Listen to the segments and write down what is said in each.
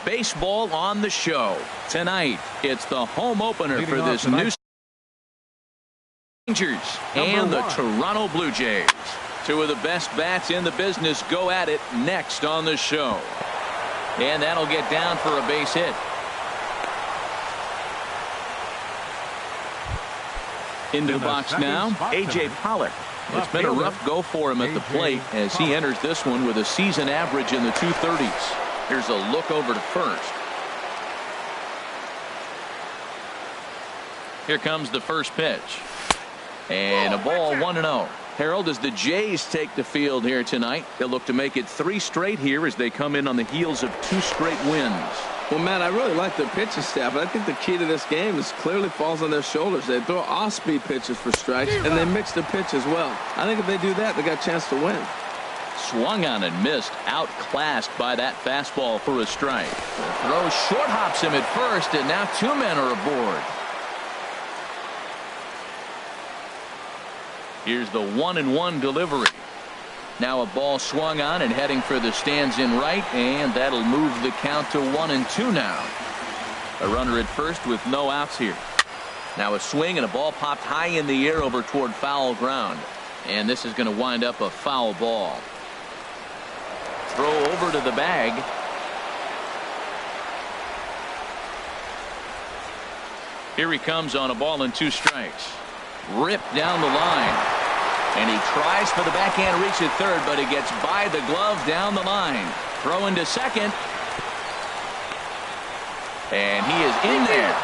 baseball on the show. Tonight, it's the home opener for this new Rangers and the Toronto Blue Jays. Two of the best bats in the business go at it next on the show. And that'll get down for a base hit. Into the box now, A.J. Pollock. It's been a rough go for him at the plate as he enters this one with a season average in the 230s. Here's a look over to first. Here comes the first pitch. And a ball 1-0. Harold, as the Jays take the field here tonight, they'll look to make it 3 straight here as they come in on the heels of 2 straight wins. Well, Matt, I really like their pitching staff, but I think the key to this game is clearly falls on their shoulders. They throw off-speed pitches for strikes, and they mix the pitch as well. I think if they do that, they got a chance to win. Swung on and missed, outclassed by that fastball for a strike. The throw short hops him at first, and now 2 men are aboard. Here's the 1-1 delivery. Now a ball swung on and heading for the stands in right, and that'll move the count to 1-2 now. A runner at first with no outs here. Now a swing and a ball popped high in the air over toward foul ground. And this is going to wind up a foul ball. Throw over to the bag. Here he comes on a ball and 2 strikes. Ripped down the line. And he tries for the backhand reach at third, but it gets by the glove down the line. Throw into second. And he is in there.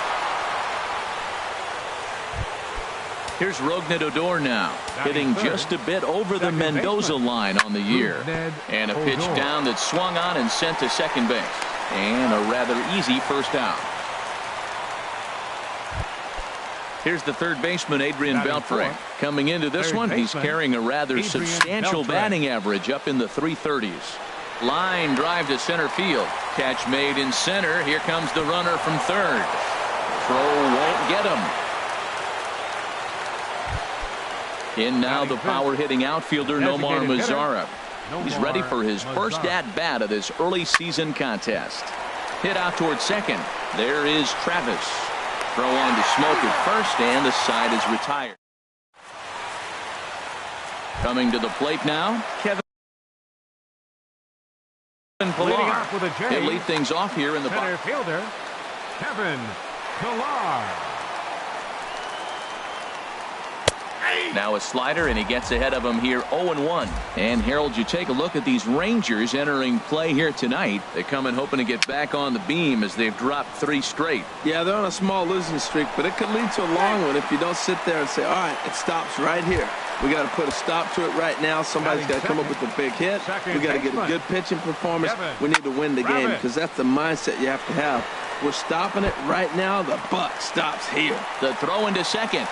Here's Rougned Odor now, hitting just a bit over the Mendoza line on the year. And a pitch down that swung on and sent to second base. And a rather easy first out. Here's the third baseman, Adrian Beltre. Coming into this one, he's carrying a rather substantial batting average up in the 330s. Line drive to center field. Catch made in center. Here comes the runner from third. Throw won't get him. In now the power-hitting outfielder, Nomar Mazara. He's ready for his first at-bat of this early season contest. Hit out towards second. There is Travis. Throw on to Smoke at first, and the side is retired. Coming to the plate now, Kevin Pillar. He'll lead things off here in the box. Fielder, Kevin Pillar. Now a slider, and he gets ahead of him here 0-1. And Harold, you take a look at these Rangers entering play here tonight. They come in hoping to get back on the beam as they've dropped 3 straight. Yeah, they're on a small losing streak, but it could lead to a long one if you don't sit there and say, all right, it stops right here. We got to put a stop to it right now. Somebody's got to come up with a big hit. We got to get a good pitching performance. We need to win the game because that's the mindset you have to have. We're stopping it right now. The buck stops here. The throw into second.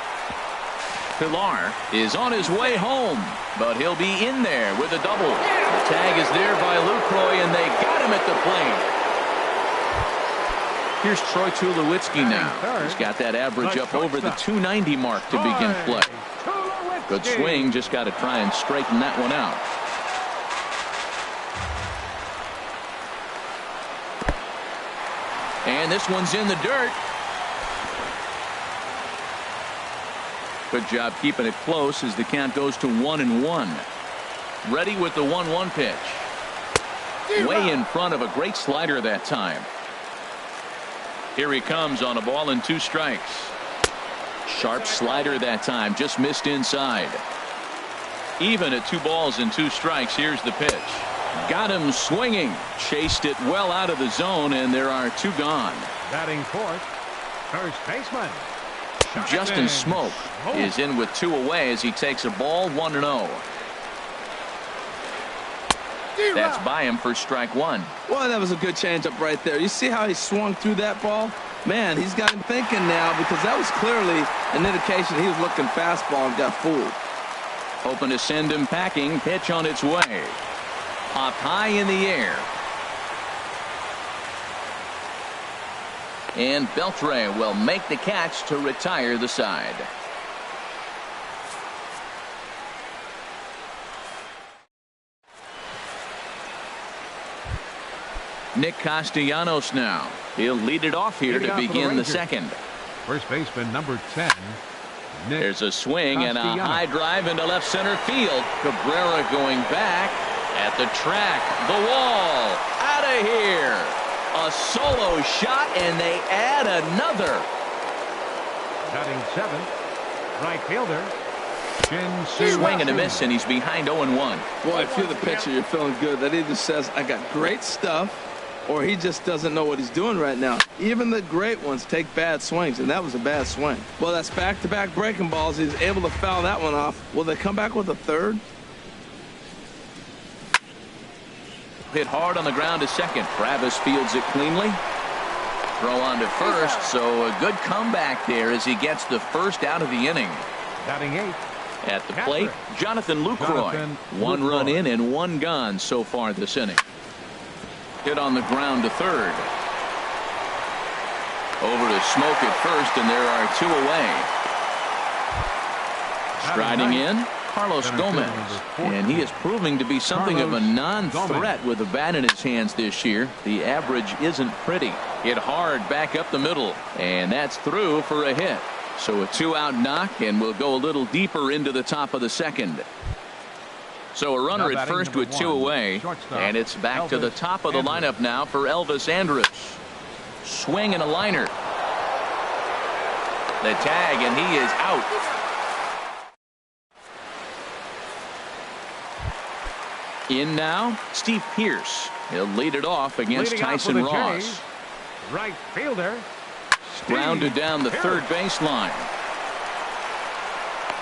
Pillar is on his way home, but he'll be in there with a double. The tag is there by Lucroy, and they got him at the plate. Here's Troy Tulowitzki now. He's got that average up over the 290 mark to begin play. Good swing, just got to try and straighten that one out. And this one's in the dirt. Good job keeping it close as the count goes to 1-1. Ready with the 1-1 pitch. Way in front of a great slider that time. Here he comes on a ball and 2 strikes. Sharp slider that time, just missed inside. Even at 2 balls and 2 strikes. Here's the pitch. Got him swinging. Chased it well out of the zone, and there are 2 gone. Batting fourth, first baseman Justin Smoke is in with 2 away as he takes a ball 1-0. That's by him for strike 1. Well, that was a good changeup right there. You see how he swung through that ball? Man, he's got him thinking now because that was clearly an indication he was looking fastball and got fooled. Hoping to send him packing. Pitch on its way. Popped high in the air. And Beltre will make the catch to retire the side. Nick Castellanos now. He'll lead it off here to begin the second. First baseman number 10. Nick There's a swing and a Castellanos. high drive into left center field. Cabrera going back at the track. The wall. Out of here. A solo shot, and they add another. Batting 7th. Right fielder. Swing and a miss, and he's behind 0-1. Boy, if you're the pitcher, you're feeling good. That either says, I got great stuff, or he just doesn't know what he's doing right now. Even the great ones take bad swings, and that was a bad swing. Well, that's back-to-back breaking balls. He's able to foul that one off. Will they come back with a third? Hit hard on the ground to second. Travis fields it cleanly. Throw on to first, so a good comeback there as he gets the first out of the inning. Batting 8th. At the plate, Jonathan Lucroy. One run in and one gone so far this inning. Hit on the ground to third. Over to Smoke at first, and there are 2 away. Striding in, Carlos Gomez. And he is proving to be something of a non-threat with a bat in his hands this year. The average isn't pretty. Hit hard back up the middle, and that's through for a hit. So a 2-out knock, and we'll go a little deeper into the top of the second. So a runner at first with 2 away, and it's back to the top of the lineup now for Elvis Andrus. Swing and a liner. The tag, and he is out. In now, Steve Pearce. He'll lead it off against Tyson Ross. Right fielder. Grounded down the third baseline.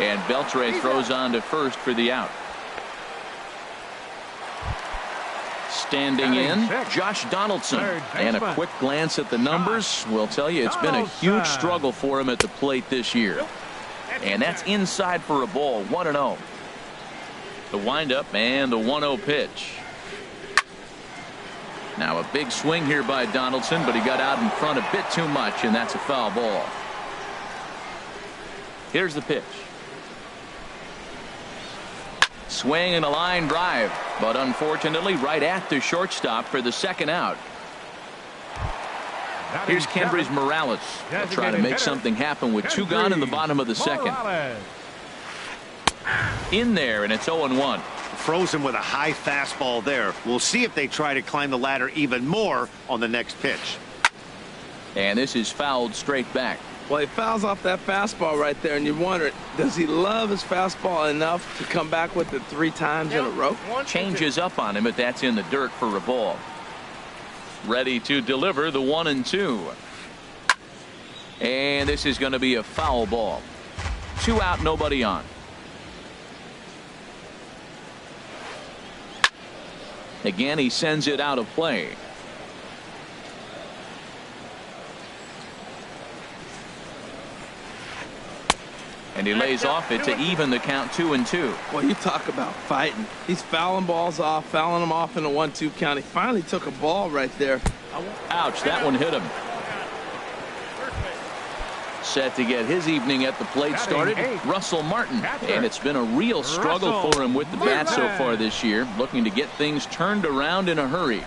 And Beltre throws on to first for the out. Standing in, Josh Donaldson. And a quick glance at the numbers will tell you it's been a huge struggle for him at the plate this year. And that's inside for a ball, 1-0. The windup and the 1-0 pitch. Now a big swing here by Donaldson, but he got out in front a bit too much, and that's a foul ball. Here's the pitch. Swing and a line drive, but unfortunately right at the shortstop for the second out. Here's Kendrys Morales. He'll try to make something happen with 2 gone in the bottom of the second. In there, and it's 0-1. Frozen with a high fastball there. We'll see if they try to climb the ladder even more on the next pitch. And this is fouled straight back. Well, he fouls off that fastball right there, and you wonder, does he love his fastball enough to come back with it 3 times in a row? Changes up on him, but that's in the dirt for a ball. Ready to deliver the 1-2. And this is going to be a foul ball. 2 out, nobody on. Again, he sends it out of play. And he lays off it to even the count 2-2. Well, you talk about fighting. He's fouling balls off, fouling them off in a 1-2 count. He finally took a ball right there. Ouch, that one hit him. Set to get his evening at the plate started, Russell Martin. And it's been a real struggle for him with the bat so far this year, looking to get things turned around in a hurry.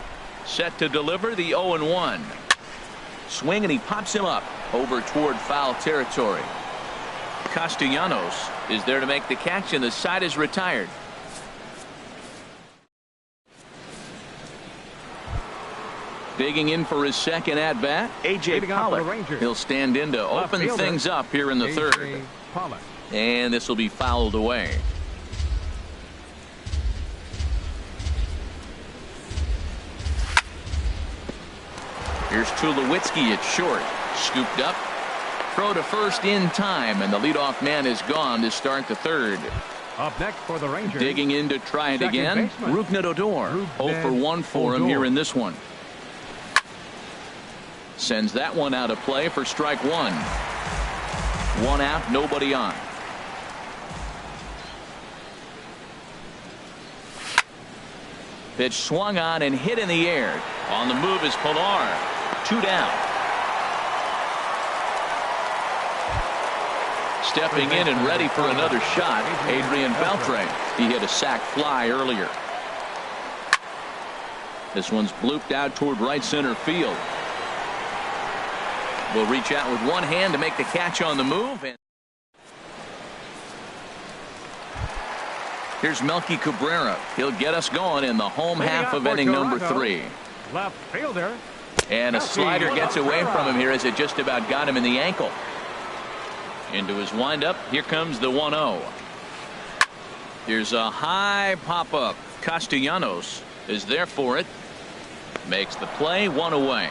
Set to deliver the 0-1. Swing, and he pops him up over toward foul territory. Castellanos is there to make the catch, and the side is retired. Digging in for his second at-bat, A.J. Pollock. He'll stand in to open things up here in the third. And this will be fouled away. Here's Tulowitzki at short. Scooped up. Throw to first in time, and the leadoff man is gone to start the third. Up next for the Rangers. Digging in to try it again, Rougned Odor. 0 for 1 for him here in this one. Sends that one out of play for strike 1. 1 out, nobody on. Pitch swung on and hit in the air. On the move is Pilar. 2 down. Stepping in and ready for another shot, Adrian Beltre. He hit a sac fly earlier. This one's blooped out toward right center field. Will reach out with one hand to make the catch on the move. And here's Melky Cabrera. He'll get us going in the home half of inning number 3. Left fielder. And a slider gets away from him here as it just about got him in the ankle. Into his windup. Here comes the 1-0. Here's a high pop-up. Castellanos is there for it. Makes the play, 1 away.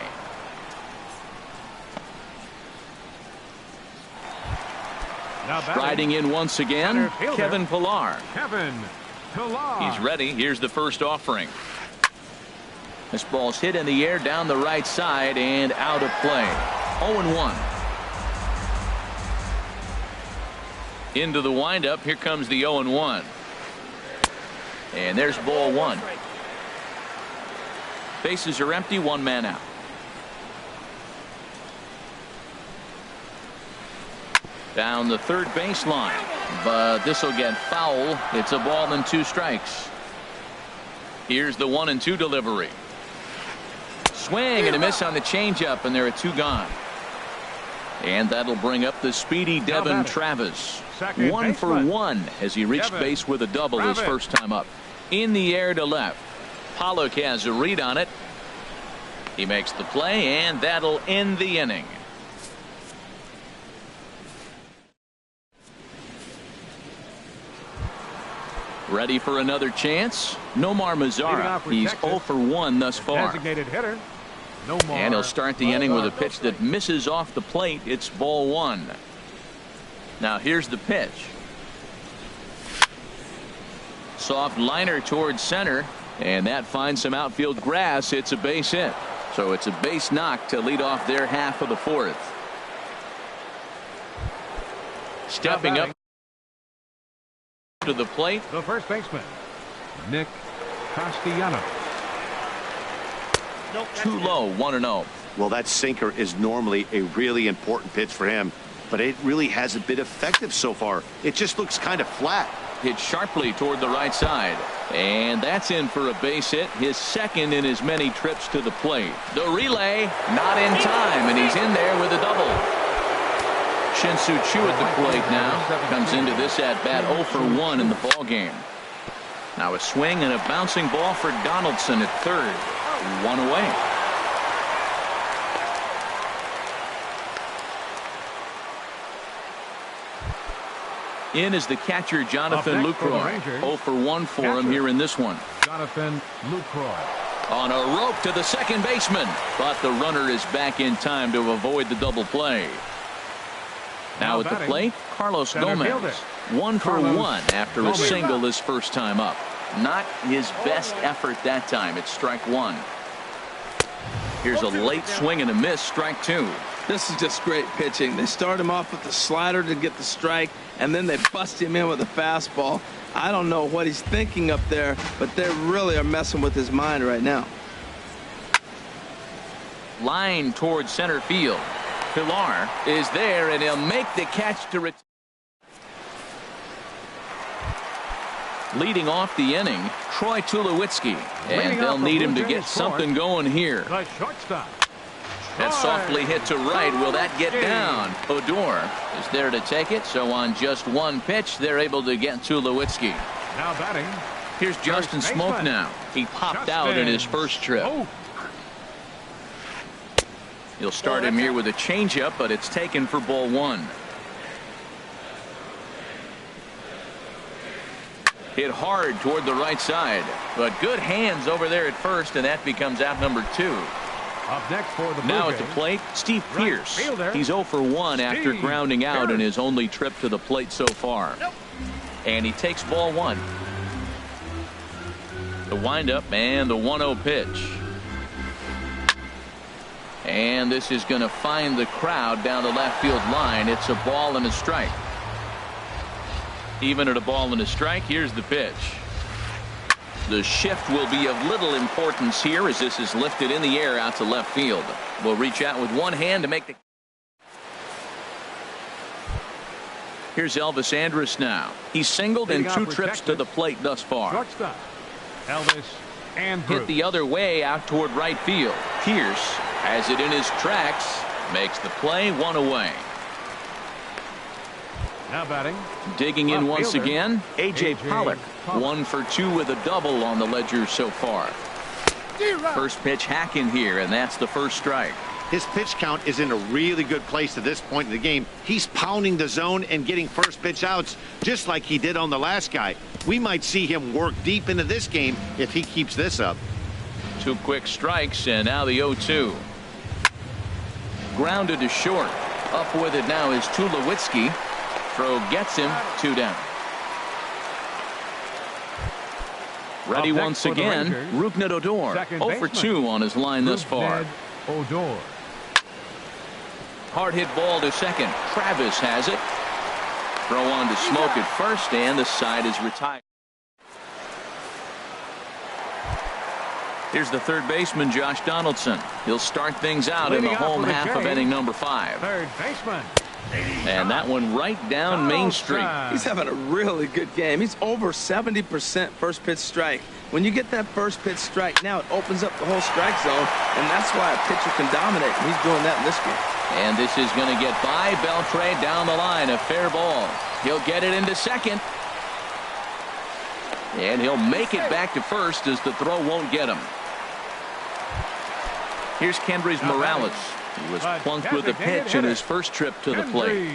Striding in once again, Kevin Pillar. He's ready. Here's the first offering. This ball's hit in the air down the right side and out of play. 0-1. Into the windup. Here comes the 0-1. And there's ball 1. Bases are empty, 1 man out. Down the third baseline, but this will get foul. It's a ball and 2 strikes. Here's the 1-2 delivery. Swing and a miss on the changeup, and there are 2 gone. And that'll bring up the speedy Devin Travis. 1 for 1 as he reached base with a double his first time up. In the air to left. Pollock has a read on it. He makes the play, and that'll end the inning. Ready for another chance? Nomar Mazara. He's 0 for 1 thus far. Designated hitter. And he'll start the inning with a pitch that misses off the plate. It's ball 1. Now here's the pitch. Soft liner towards center, and that finds some outfield grass. It's a base hit. So it's a base knock to lead off their half of the 4th. Stepping up to the plate, the first baseman, Nick Castellanos. Too low, 1-0. Well, that sinker is normally a really important pitch for him, but it really hasn't been effective so far. It just looks kind of flat. Hit sharply toward the right side, and that's in for a base hit, his second in his many trips to the plate. The relay not in time, and he's in there with a double. Shin-Soo Choo at the plate now. Comes into this at bat 0 for 1 in the ball game. Now a swing and a bouncing ball for Donaldson at third. 1 away. In is the catcher Jonathan Lucroy. 0 for 1 for him here in this one. Jonathan Lucroy. On a rope to the second baseman, but the runner is back in time to avoid the double play. Now at the plate, Carlos Gomez. 1 for 1 after a single his first time up. Not his best effort that time. It's strike 1. Here's a late swing and a miss, strike 2. This is just great pitching. They start him off with the slider to get the strike, and then they bust him in with a fastball. I don't know what he's thinking up there, but they really are messing with his mind right now. Line towards center field. Pillar is there, and he'll make the catch to return. Leading off the inning, Troy Tulowitzki, and they'll need him to get something going here. The shortstop. That softly hit to right. Will that get down? Odor is there to take it. So on just 1 pitch, they're able to get Tulowitzki. Now batting. Here's Justin Smoke now. He popped out in his first trip. He'll start him here with a changeup, but it's taken for ball 1. Hit hard toward the right side, but good hands over there at first, and that becomes out number 2. Up next for the now at the plate, Steve Pierce. He's 0 for 1 after grounding out in his only trip to the plate so far. And he takes ball 1. The windup and the 1-0 pitch. And this is going to find the crowd down the left field line. It's a ball and a strike. Even at a ball and a strike, here's the pitch. The shift will be of little importance here as this is lifted in the air out to left field. Will reach out with one hand to make the. Here's Elvis Andrus now. He's singled in 2 trips to the plate thus far. Shortstop, Elvis And hit the other way out toward right field. Pierce has it in his tracks, makes the play, one away. Now batting. Digging in once fielder, again, A.J. Pollock. Pollock. 1 for 2 with a double on the ledger so far. First pitch hack in here, and that's the first strike. His pitch count is in a really good place at this point in the game. He's pounding the zone and getting first pitch outs just like he did on the last guy. We might see him work deep into this game if he keeps this up. 2 quick strikes, and now the 0-2. Grounded to short. Up with it now is Tulowitzki. Throw gets him, 2 down. Ready Up next once for the again, Rangers, Rougned Odor. second 0 for 2 on his line thus far. Odor. Hard hit ball to second. Travis has it. Throw on to Smoke at first, and the side is retired. Here's the third baseman, Josh Donaldson. He'll start things out in the home half of inning number 5. Third baseman. And that one right down Main Street. He's having a really good game. He's over 70% first pitch strike. When you get that first pitch strike, now it opens up the whole strike zone, and that's why a pitcher can dominate. And he's doing that in this game. And this is going to get by Beltre down the line. A fair ball. He'll get it into second. And he'll make it back to first as the throw won't get him. Here's Kendrys Morales. He was plunked with a pitch in his first trip to the plate.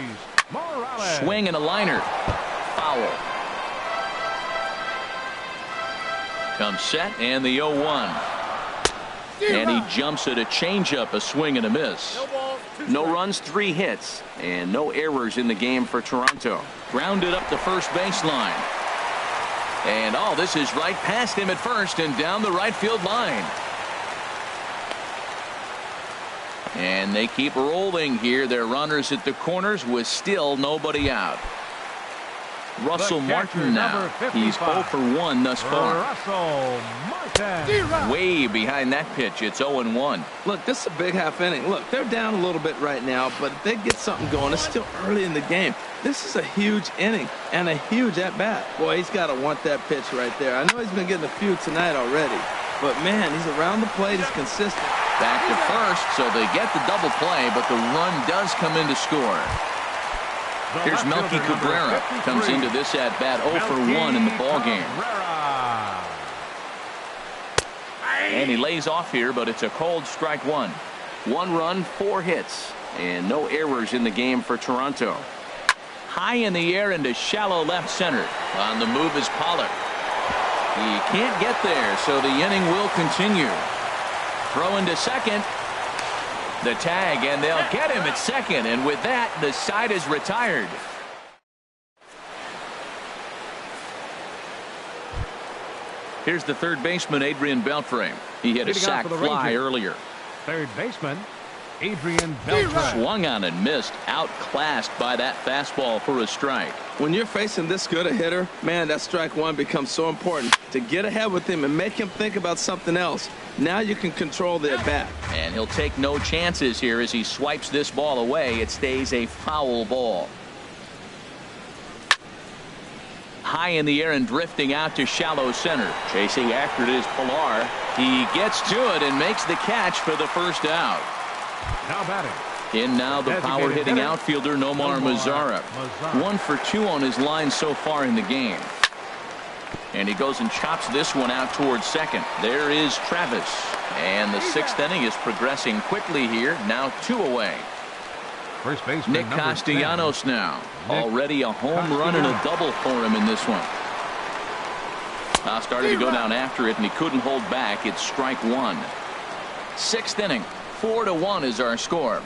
Swing and a liner. Foul. Comes set and the 0-1. And he jumps at a changeup, a swing and a miss. No runs, 3 hits, and no errors in the game for Toronto. Grounded up the first baseline. And this is right past him at first and down the right field line. And they keep rolling here. Their runners at the corners with still nobody out. Russell Martin now. He's 0 for 1 thus far. Russell Martin. Way behind that pitch. It's 0-1. Look, this is a big half inning. Look, they're down a little bit right now, but if they get something going, it's still early in the game. This is a huge inning and a huge at-bat. Boy, he's got to want that pitch right there. I know he's been getting a few tonight already, but, man, he's around the plate. He's consistent. Back to first, so they get the double play, but the run does come in to score. Here's Melky Cabrera. Comes into this at-bat 0 for 1 in the ballgame. And he lays off here, but it's a cold strike 1. 1 run, 4 hits, and no errors in the game for Toronto. High in the air into shallow left center. On the move is Pollock. He can't get there, so the inning will continue. Throw into second. The tag, and they'll get him at second, and with that, the side is retired. Here's the third baseman, Adrian Beltre. He hit a sac fly earlier. Third baseman, Adrian Beltre. Swung on and missed, outclassed by that fastball for a strike. When you're facing this good a hitter, man, that strike 1 becomes so important to get ahead with him and make him think about something else. Now you can control the at-bat. And he'll take no chances here as he swipes this ball away. It stays a foul ball. High in the air and drifting out to shallow center. Chasing after it is Pilar. He gets to it and makes the catch for the first out. Now batting. In now the power-hitting outfielder Nomar Mazara. 1 for 2 on his line so far in the game. And he goes and chops this one out towards second. There is Travis. And the 6th inning is progressing quickly here. Now 2 away. First baseman, Nick Castellanos now. Already a home run and a double for him in this one. Started to go down after it, and he couldn't hold back. It's strike 1. 6th inning. 4-1 is our score.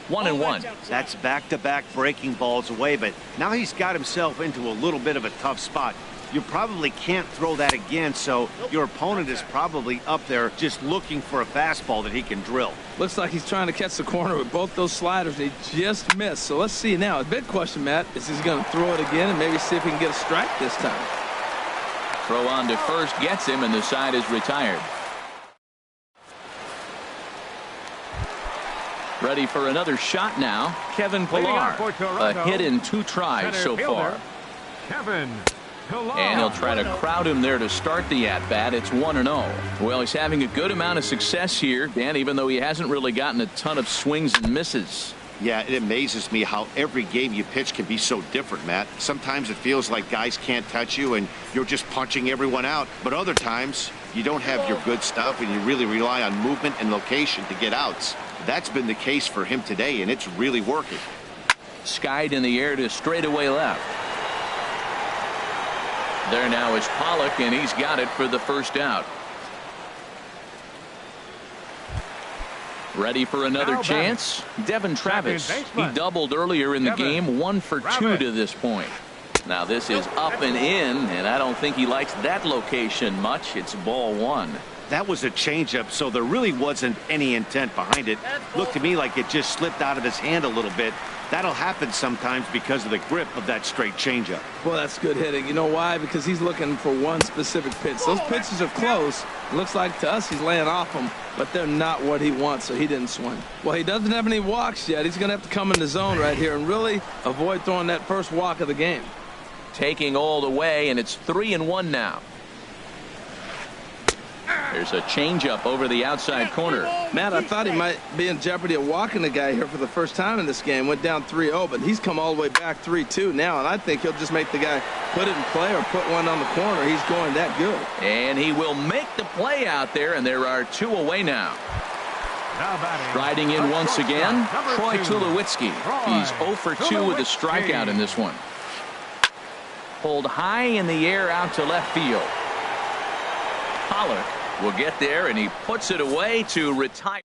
1-1. That's back-to-back breaking balls away, but now he's got himself into a little bit of a tough spot. You probably can't throw that again, so your opponent is probably up there just looking for a fastball that he can drill. Looks like he's trying to catch the corner with both those sliders. He just missed. So let's see now. The big question, Matt, is he's going to throw it again and maybe see if he can get a strike this time. Throw on to first gets him, and the side is retired. Ready for another shot now. Kevin Pilar. A hit in 2 tries so far. Kevin And he'll try to crowd him there to start the at-bat. It's 1-0. Well, he's having a good amount of success here, Dan, even though he hasn't really gotten a ton of swings and misses. Yeah, it amazes me how every game you pitch can be so different, Matt. Sometimes it feels like guys can't touch you and you're just punching everyone out. But other times, you don't have your good stuff and you really rely on movement and location to get outs. That's been the case for him today, and it's really working. Skied in the air to straightaway left. There now is Pollock, and he's got it for the first out. Ready for another chance? Devin Travis. He doubled earlier in the game, 1 for 2 to this point. Now this is up and in, and I don't think he likes that location much. It's ball 1. That was a changeup, so there really wasn't any intent behind it. Looked to me like it just slipped out of his hand a little bit. That'll happen sometimes because of the grip of that straight changeup. Well, that's good hitting. You know why? Because he's looking for one specific pitch. Those pitches are close. It looks like to us he's laying off them, but they're not what he wants, so he didn't swing. Well, he doesn't have any walks yet. He's going to have to come in the zone right here and really avoid throwing that first walk of the game. Taking all the way, and it's 3-1 now. There's a changeup over the outside corner. Matt, I thought he might be in jeopardy of walking the guy here for the first time in this game. Went down 3-0, but he's come all the way back 3-2 now, and I think he'll just make the guy put it in play or put one on the corner. He's going that good. And he will make the play out there, and there are 2 away now. Riding in once again, Troy Tulowitzki. He's 0 for 2 with a strikeout in this one. Pulled high in the air out to left field. Pollock will get there, and he puts it away to retire.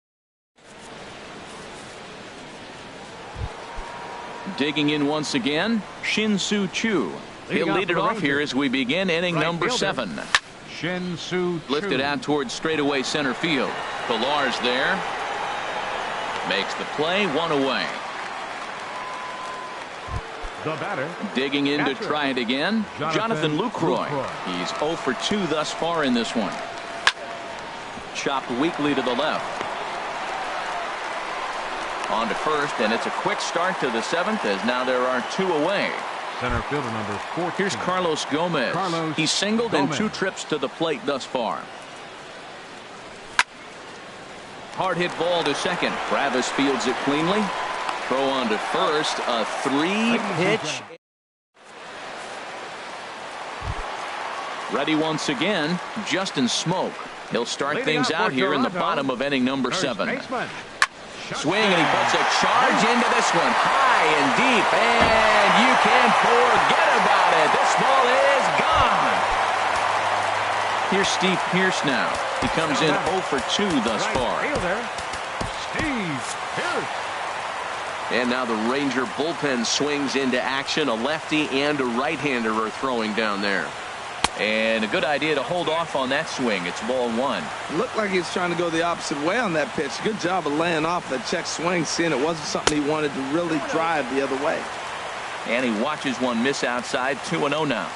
Digging in once again, Shin-Soo Choo. He'll lead it off here as we begin inning number 7. Shin-Soo Choo. Lifted out towards straightaway center field. Pilar's there. Makes the play, 1 away. The batter. Digging in to try it again, Jonathan Lucroy. He's 0 for 2 thus far in this one. Chopped weakly to the left. On to first, and it's a quick start to the 7th as now there are 2 away. Center fielder number 14. Here's Carlos Gomez. He's singled in 2 trips to the plate thus far. Hard hit ball to second. Travis fields it cleanly. Throw on to first, a 3-pitch. Ready once again, Justin Smoke. He'll start things out here in the bottom of inning number 7. Swing, and he puts a charge into this one, high and deep, and you can forget about it. This ball is gone. Here's Steve Pearce now. He comes in 0 for 2 thus far. Steve Pearce. And now the Ranger bullpen swings into action. A lefty and a right-hander are throwing down there. And a good idea to hold off on that swing. It's ball 1. It looked like he was trying to go the opposite way on that pitch. Good job of laying off that check swing, seeing it wasn't something he wanted to really drive the other way. And he watches one miss outside. 2-0 now.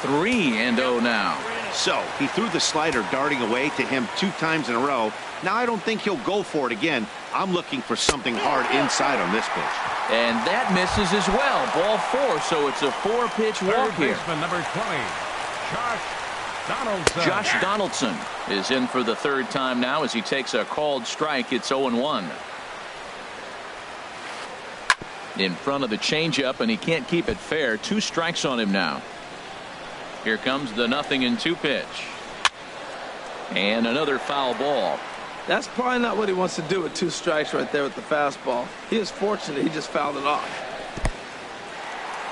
3-0 now. So he threw the slider darting away to him 2 times in a row. Now I don't think he'll go for it again. I'm looking for something hard inside on this pitch. And that misses as well. Ball 4, so it's a 4-pitch walk here. Baseman number 20, Josh Donaldson. Josh Donaldson is in for the 3rd time now as he takes a called strike. It's 0-1. In front of the changeup, and he can't keep it fair. 2 strikes on him now. Here comes the 0-2 pitch. And another foul ball. That's probably not what he wants to do with 2 strikes right there with the fastball. He is fortunate he just fouled it off.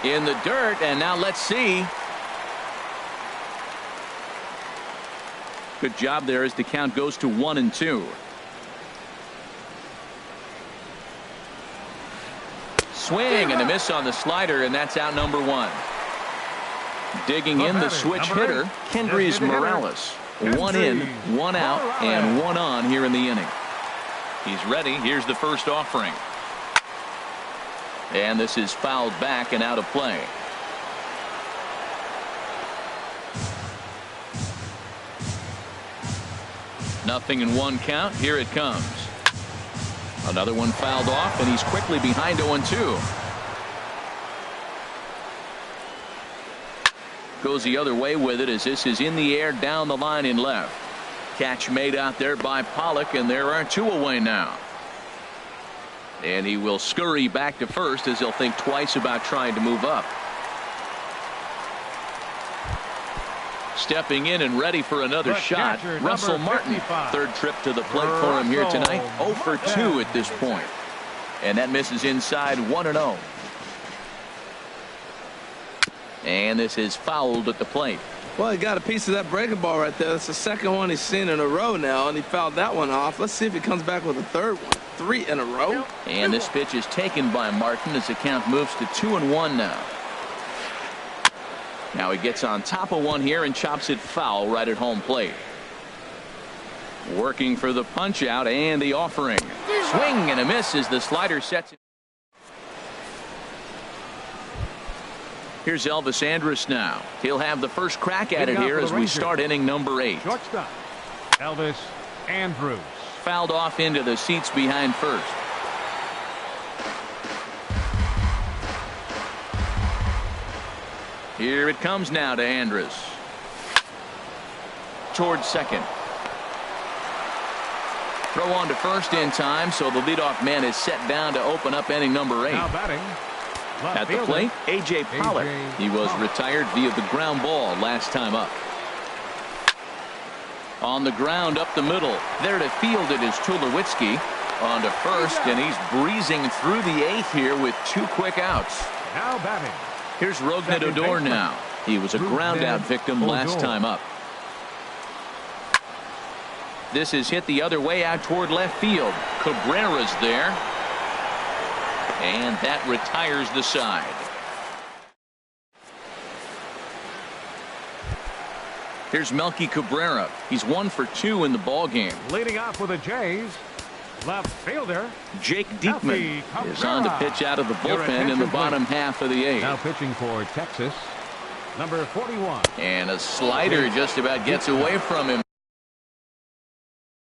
In the dirt, and now let's see. Good job there as the count goes to 1-2. Swing and a miss on the slider, and that's out number 1. Digging in the switch hitter, Kendrys Morales. 1 in, 1 out, and 1 on here in the inning. He's ready. Here's the first offering. And this is fouled back and out of play. Nothing in 1 count. Here it comes. Another one fouled off, and he's quickly behind 0-2. Goes the other way with it as this is in the air down the line in left. Catch made out there by Pollock, and there are 2 away now. And he will scurry back to first as he'll think twice about trying to move up. Stepping in and ready for another shot, Russell Martin. 3rd trip to the plate for him here tonight. 0 for 2 at this point. And that misses inside 1-0. And this is fouled at the plate. Well, he got a piece of that breaking ball right there. That's the 2nd one he's seen in a row now, and he fouled that one off. Let's see if he comes back with a 3rd one. 3 in a row. And this pitch is taken by Martin as the count moves to 2-1 now. Now he gets on top of one here and chops it foul right at home plate. Working for the punch out and the offering. Swing and a miss as the slider sets it. Here's Elvis Andrus now. He'll have the first crack at it here as we start inning number 8. Shortstop, Elvis Andrus. Fouled off into the seats behind first. Here it comes now to Andrus. Towards second. Throw on to first in time, so the leadoff man is set down to open up inning number 8. Now batting. At the plate, A.J. Pollock. He was retired via the ground ball last time up. On the ground up the middle. There to field it is Tulowitzki. On to first, and he's breezing through the 8th here with 2 quick outs. Now batting. Here's Rougned Odor now. He was a ground out victim last time up. This is hit the other way out toward left field. Cabrera's there. And that retires the side. Here's Melky Cabrera. He's 1 for 2 in the ball game. Leading off with the Jays, left fielder Jake Diekman is on to pitch out of the bullpen in the bottom half of the 8th. Now pitching for Texas, number 41. And a slider just about gets away from him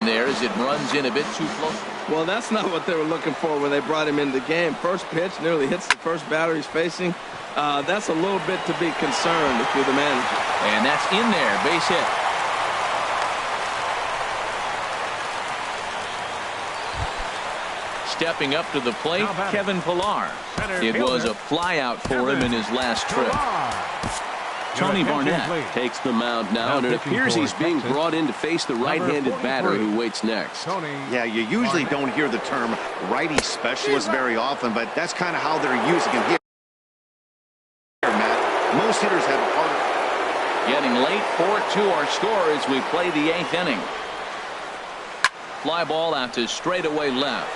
there as it runs in a bit too close. Well, that's not what they were looking for when they brought him into the game. First pitch nearly hits the first batter he's facing. That's a little bit to be concerned if you're the manager. And that's in there, base hit. Stepping up to the plate, Kevin Pillar. It was a flyout for him in his last trip. Tony Barnett takes the mound now, and it appears he's being brought in to face the right-handed batter who waits next. Yeah, you usually don't hear the term righty specialist very often, but that's kind of how they're using him here, Matt. Most hitters have a harder. Getting late, 4-2 our score as we play the 8th inning. Fly ball out to straightaway left.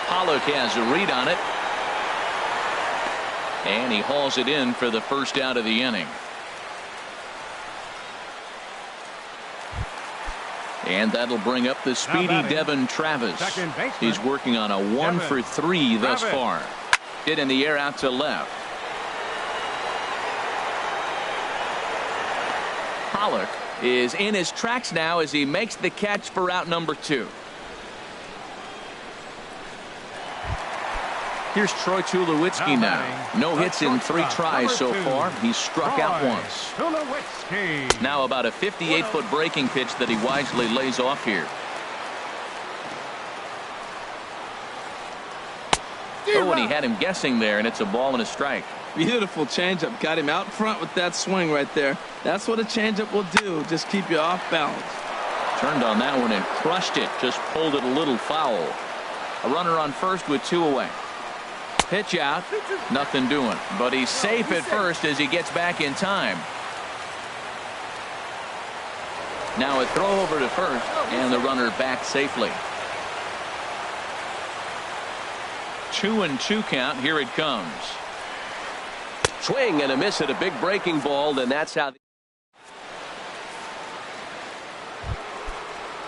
Pollock has a read on it. And he hauls it in for the first out of the inning. And that'll bring up the speedy Devin Travis. He's working on a 1 for 3 thus far. Hit in the air out to left. Pollock is in his tracks now as he makes the catch for out number 2. Here's Troy Tulowitzki now. No hits in 3 tries so far. He's struck out once. Now about a 58-foot breaking pitch that he wisely lays off here. Oh, and he had him guessing there, and it's a ball and a strike. Beautiful changeup. Got him out front with that swing right there. That's what a changeup will do. Just keep you off balance. Turned on that one and crushed it. Just pulled it a little foul. A runner on first with 2 away. Pitch out, nothing doing, but he's safe at first as he gets back in time. Now a throw over to first, and the runner back safely. 2-2 count. Here it comes. Swing and a miss at a big breaking ball, and that's how.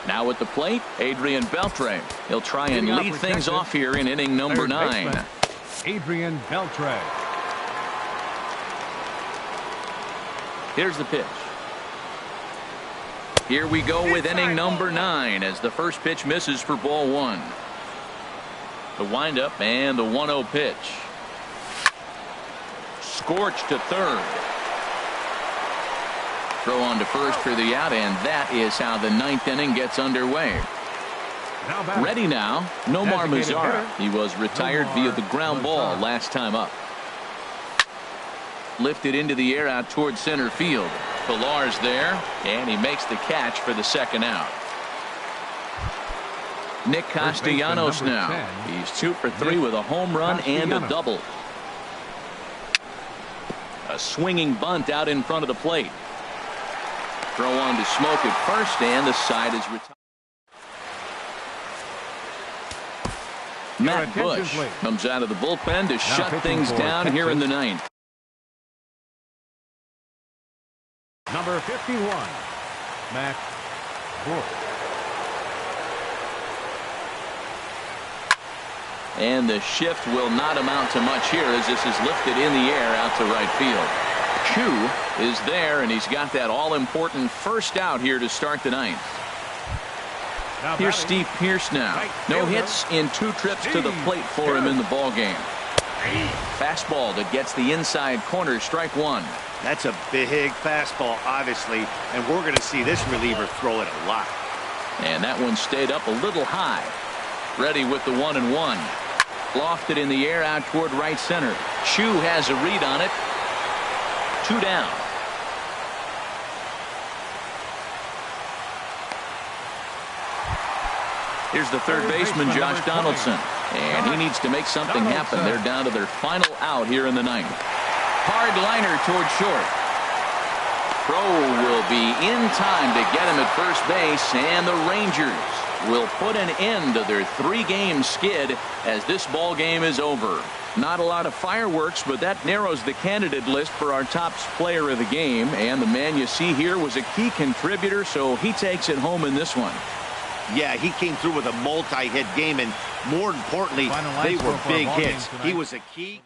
Now at the plate, Adrian Beltre. He'll try and lead things off here in inning number 9. Adrian Beltre. Here's the pitch. Here we go with inning number 9 as the first pitch misses for ball 1. The windup and the 1-0 pitch. Scorched to third. Throw on to first for the out, and that is how the ninth inning gets underway. Ready now, Nomar Mazara. He was retired via the ground ball last time up. Lifted into the air out towards center field. Pillar's there, and he makes the catch for the second out. Nick Castellanos now. He's 2 for 3 with a home run and a double. A swinging bunt out in front of the plate. Throw on to Smoke at first, and the side is retired. Matt Bush comes out of the bullpen to shut things down here in the ninth. Number 51, Matt Bush. And the shift will not amount to much here as this is lifted in the air out to right field. Chu is there, and he's got that all-important first out here to start the ninth. Here's Steve Pearce now. No hits in 2 trips to the plate for him in the ballgame. Fastball that gets the inside corner, strike 1. That's a big fastball, obviously, and we're going to see this reliever throw it a lot. And that one stayed up a little high. Ready with the 1-1. Lofted in the air out toward right center. Chu has a read on it. 2 down. Here's the third baseman, Josh Donaldson. And he needs to make something happen. They're down to their final out here in the ninth. Hard liner toward short. Throw will be in time to get him at first base, and the Rangers will put an end to their 3-game skid as this ball game is over. Not a lot of fireworks, but that narrows the candidate list for our top player of the game, and the man you see here was a key contributor, so he takes it home in this one. Yeah, he came through with a multi-hit game, and more importantly, they were big hits. He was a key.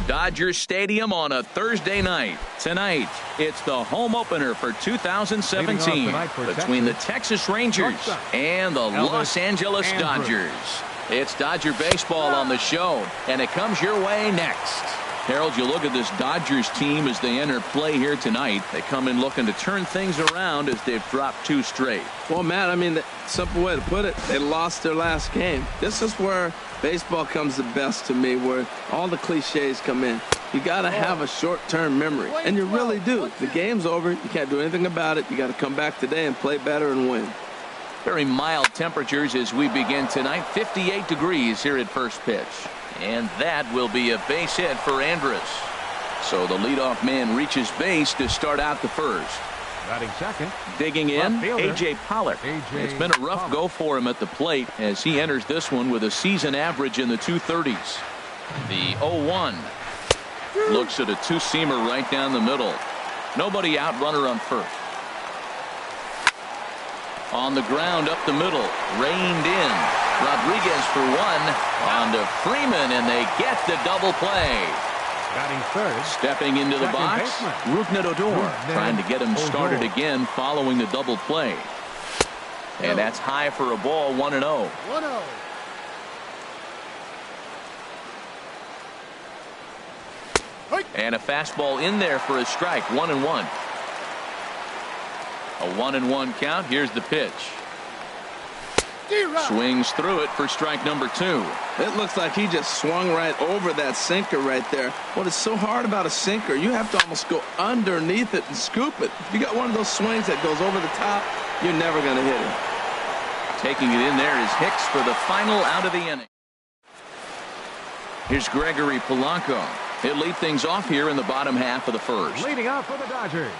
Dodger Stadium on a Thursday night. Tonight, it's the home opener for 2017 between the Texas Rangers and the Los Angeles Dodgers. It's Dodger baseball on the show, and it comes your way next. Harold, you look at this Dodgers team as they enter play here tonight. They come in looking to turn things around as they've dropped 2 straight. Well, Matt, I mean, the simple way to put it, they lost their last game. This is where baseball comes the best to me, where all the cliches come in. You got to have a short-term memory, and you really do. The game's over. You can't do anything about it. You got to come back today and play better and win. Very mild temperatures as we begin tonight. 58 degrees here at first pitch. And that will be a base hit for Andrus. So the leadoff man reaches base to start out the first. Batting second. Digging in, A.J. Pollock. It's been a rough go for him at the plate as he enters this one with a season average in the 230s. The 0-1. Looks at a two-seamer right down the middle. Nobody out, runner on first. On the ground up the middle, reined in. Rodriguez for one, on to Freeman, and they get the double play. Batting third. Stepping into the box, Rougned Odor, trying to get him started again following the double play. And that's high for a ball, 1-0. 1-0. And a fastball in there for a strike, 1-1. A 1-1 count. Here's the pitch. Swings through it for strike number 2. It looks like he just swung right over that sinker right there. What is so hard about a sinker, you have to almost go underneath it and scoop it. If you got one of those swings that goes over the top, you're never going to hit it. Taking it in there is Hicks for the final out of the inning. Here's Gregory Polanco. He'll lead things off here in the bottom half of the first. Leading off for the Dodgers,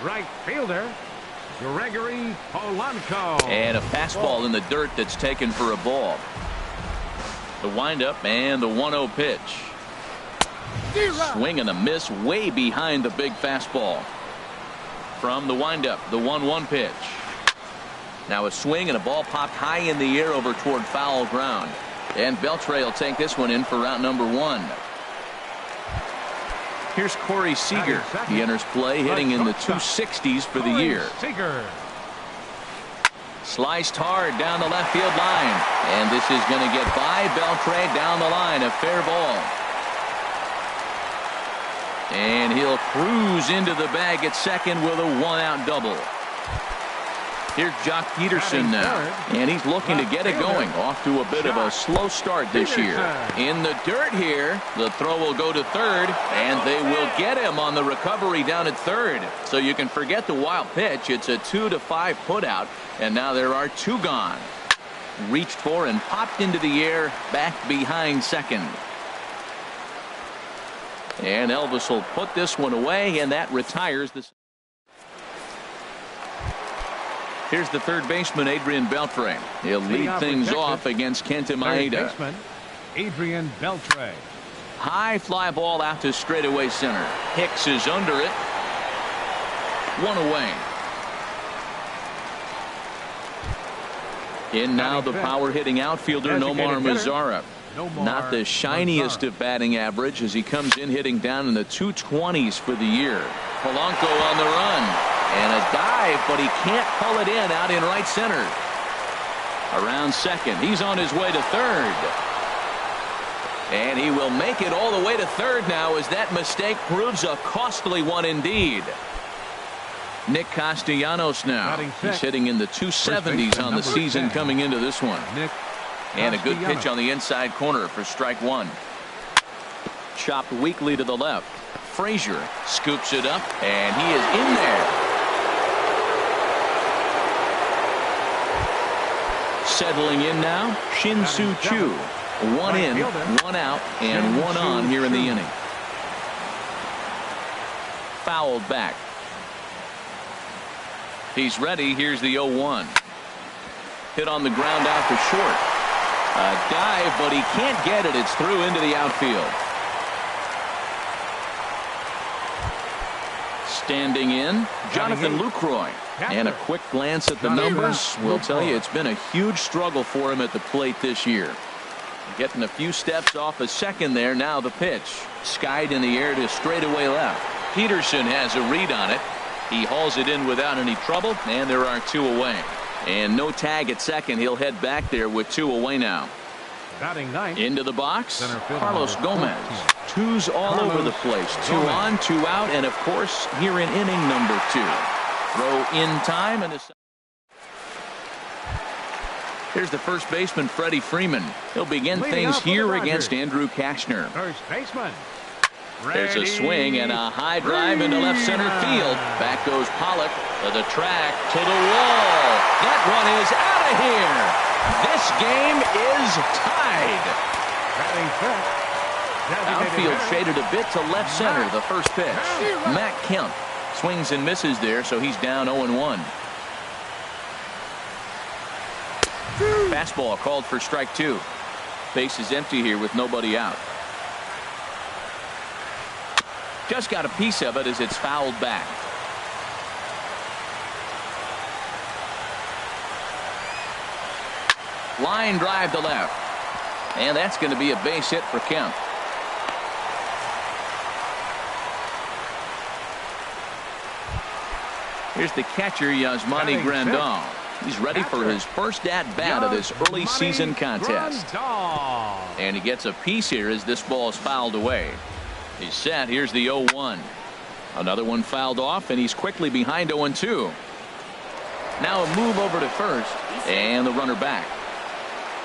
right fielder Gregory Polanco. And a fastball in the dirt that's taken for a ball. The windup and the 1-0 pitch. Swing and a miss way behind the big fastball. From the windup, the 1-1 pitch. Now a swing and a ball popped high in the air over toward foul ground. And Beltre will take this one in for route number 1. Here's Corey Seager. He enters play hitting in the 260s for the year. Sliced hard down the left field line. And this is going to get by Beltre down the line. A fair ball. And he'll cruise into the bag at second with a 1-out double. Here's Jock Peterson now, and he's looking to get it going. Off to a bit of a slow start this year. In the dirt here, the throw will go to third, and they will get him on the recovery down at third. So you can forget the wild pitch. It's a 2-5 putout, and now there are 2 gone. Reached for and popped into the air, back behind second. And Elvis will put this one away, and that retires the. Here's the third baseman, Adrian Beltre. He'll lead things off against Kenta Maeda. Adrian Beltre. High fly ball out to straightaway center. Hicks is under it. 1 away. In now the power hitting outfielder, Nomar Mazara. Not the shiniest of batting average as he comes in hitting down in the 220s for the year. Polanco on the run. And a dive, but he can't pull it in out in right center. Around second. He's on his way to third. And he will make it all the way to third now as that mistake proves a costly one indeed. Nick Castellanos now. He's hitting in the 270s on the season coming into this one. And a good pitch on the inside corner for strike 1. Chopped weakly to the left. Frazier scoops it up, and he is in there. Settling in now, Shin-Soo Choo. 1 in, 1 out, and 1 on here in the inning. Fouled back. He's ready. Here's the 0-1. Hit on the ground out for short. A dive, but he can't get it. It's through into the outfield. Standing in, Jonathan Lucroy. And a quick glance at the numbers will tell you it's been a huge struggle for him at the plate this year. Getting a few steps off a second there. Now the pitch. Skied in the air to straightaway left. Peterson has a read on it. He hauls it in without any trouble, and there are 2 away. And no tag at second. He'll head back there with 2 away now. Batting ninth. Into the box, Center fielder Carlos Gomez. 2's all over the place. 2 on, 2 out, and of course here in inning number 2. Throw in time, and here's the first baseman, Freddie Freeman. He'll begin things here against Andrew Kashner. First baseman. There's a swing and a high drive into left center field. Back goes Pollock to the track, to the wall. That one is out of here. This game is tied. Outfield shaded a bit to left center. The first pitch. Matt Kemp swings and misses there, so he's down 0-1. Fastball called for strike 2. Base is empty here with nobody out. Just got a piece of it as it's fouled back. Line drive to left. And that's going to be a base hit for Kemp. Here's the catcher, Yasmani Grandal. He's ready for his first at-bat of this early season contest. And he gets a piece here as this ball is fouled away. He's set. Here's the 0-1. Another one fouled off, and he's quickly behind 0-2. Now a move over to first, and the runner back.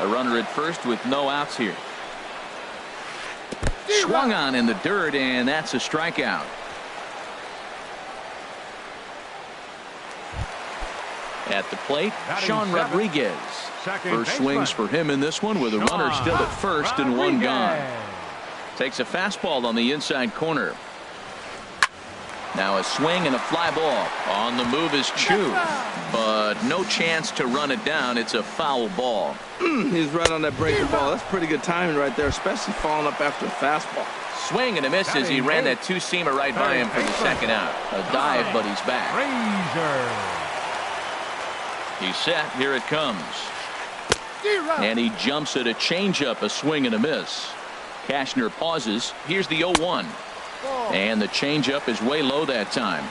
A runner at first with no outs here. Swung on in the dirt, and that's a strikeout. At the plate, Sean Rodriguez. First swings for him in this one with a runner still at first and 1 gone. Takes a fastball on the inside corner. Now a swing and a fly ball. On the move is Chu, but no chance to run it down. It's a foul ball. He's right on that breaking ball. That's pretty good timing right there, especially falling up after a fastball. Swing and a miss as he ran that 2-seamer right by him for the second out. A dive, but he's back. He's set. Here it comes. And he jumps at a changeup, a swing and a miss. Kashner pauses. Here's the 0-1. And the changeup is way low that time.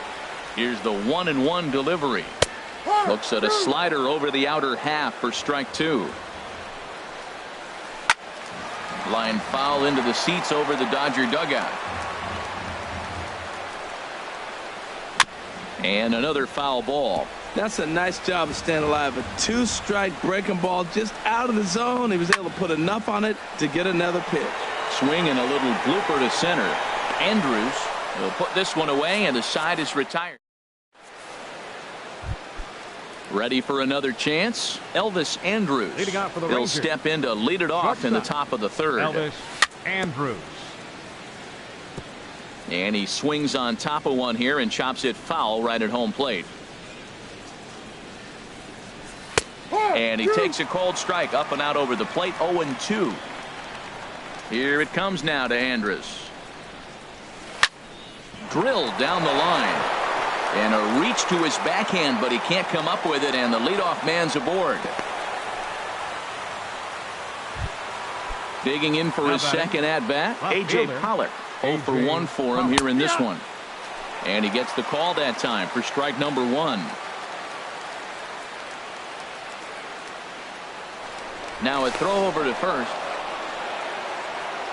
Here's the 1-1 delivery. Looks at a slider over the outer half for strike 2. Line foul into the seats over the Dodger dugout. And another foul ball. That's a nice job of staying alive. A 2-strike breaking ball just out of the zone. He was able to put enough on it to get another pitch. Swing and a little blooper to center. Andrews will put this one away, and the side is retired. Ready for another chance. Elvis Andrews. He'll step in to lead it off in the top of the third. Elvis Andrews. And he swings on top of one here and chops it foul right at home plate. And he takes a cold strike up and out over the plate. 0-2. Here it comes now to Andrus. Drilled down the line. And a reach to his backhand, but he can't come up with it, and the leadoff man's aboard. Digging in for his second at-bat, A.J. Pollock. 0 for 1 for him here in this one. And he gets the call that time for strike number 1. Now a throw over to first.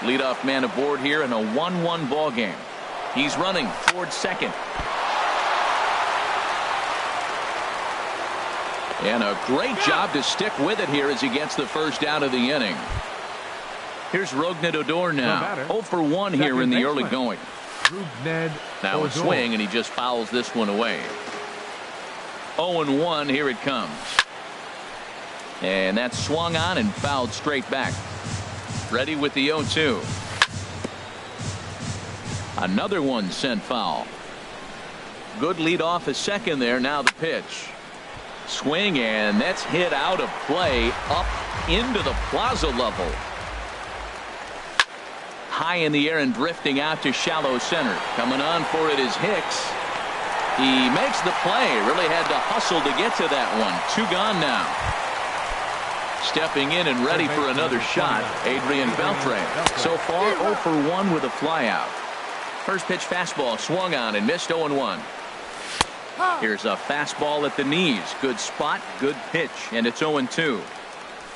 Leadoff man aboard here in a 1-1 ball game. He's running toward second. And a great job to stick with it here as he gets the first out of the inning. Here's Rougned Odor now. 0 for 1 here in the early going. Now a swing, and he just fouls this one away. 0-1, here it comes. And that's swung on and fouled straight back. Ready with the 0-2. Another one sent foul. Good lead off a second there. Now the pitch. Swing, and that's hit out of play up into the plaza level. High in the air and drifting out to shallow center. Coming on for it is Hicks. He makes the play. Really had to hustle to get to that one. 2 gone now. Stepping in and ready for another shot, Adrian Beltre. So far, 0 for 1 with a flyout. First pitch fastball swung on and missed 0-1. Here's a fastball at the knees. Good spot, good pitch, and it's 0-2.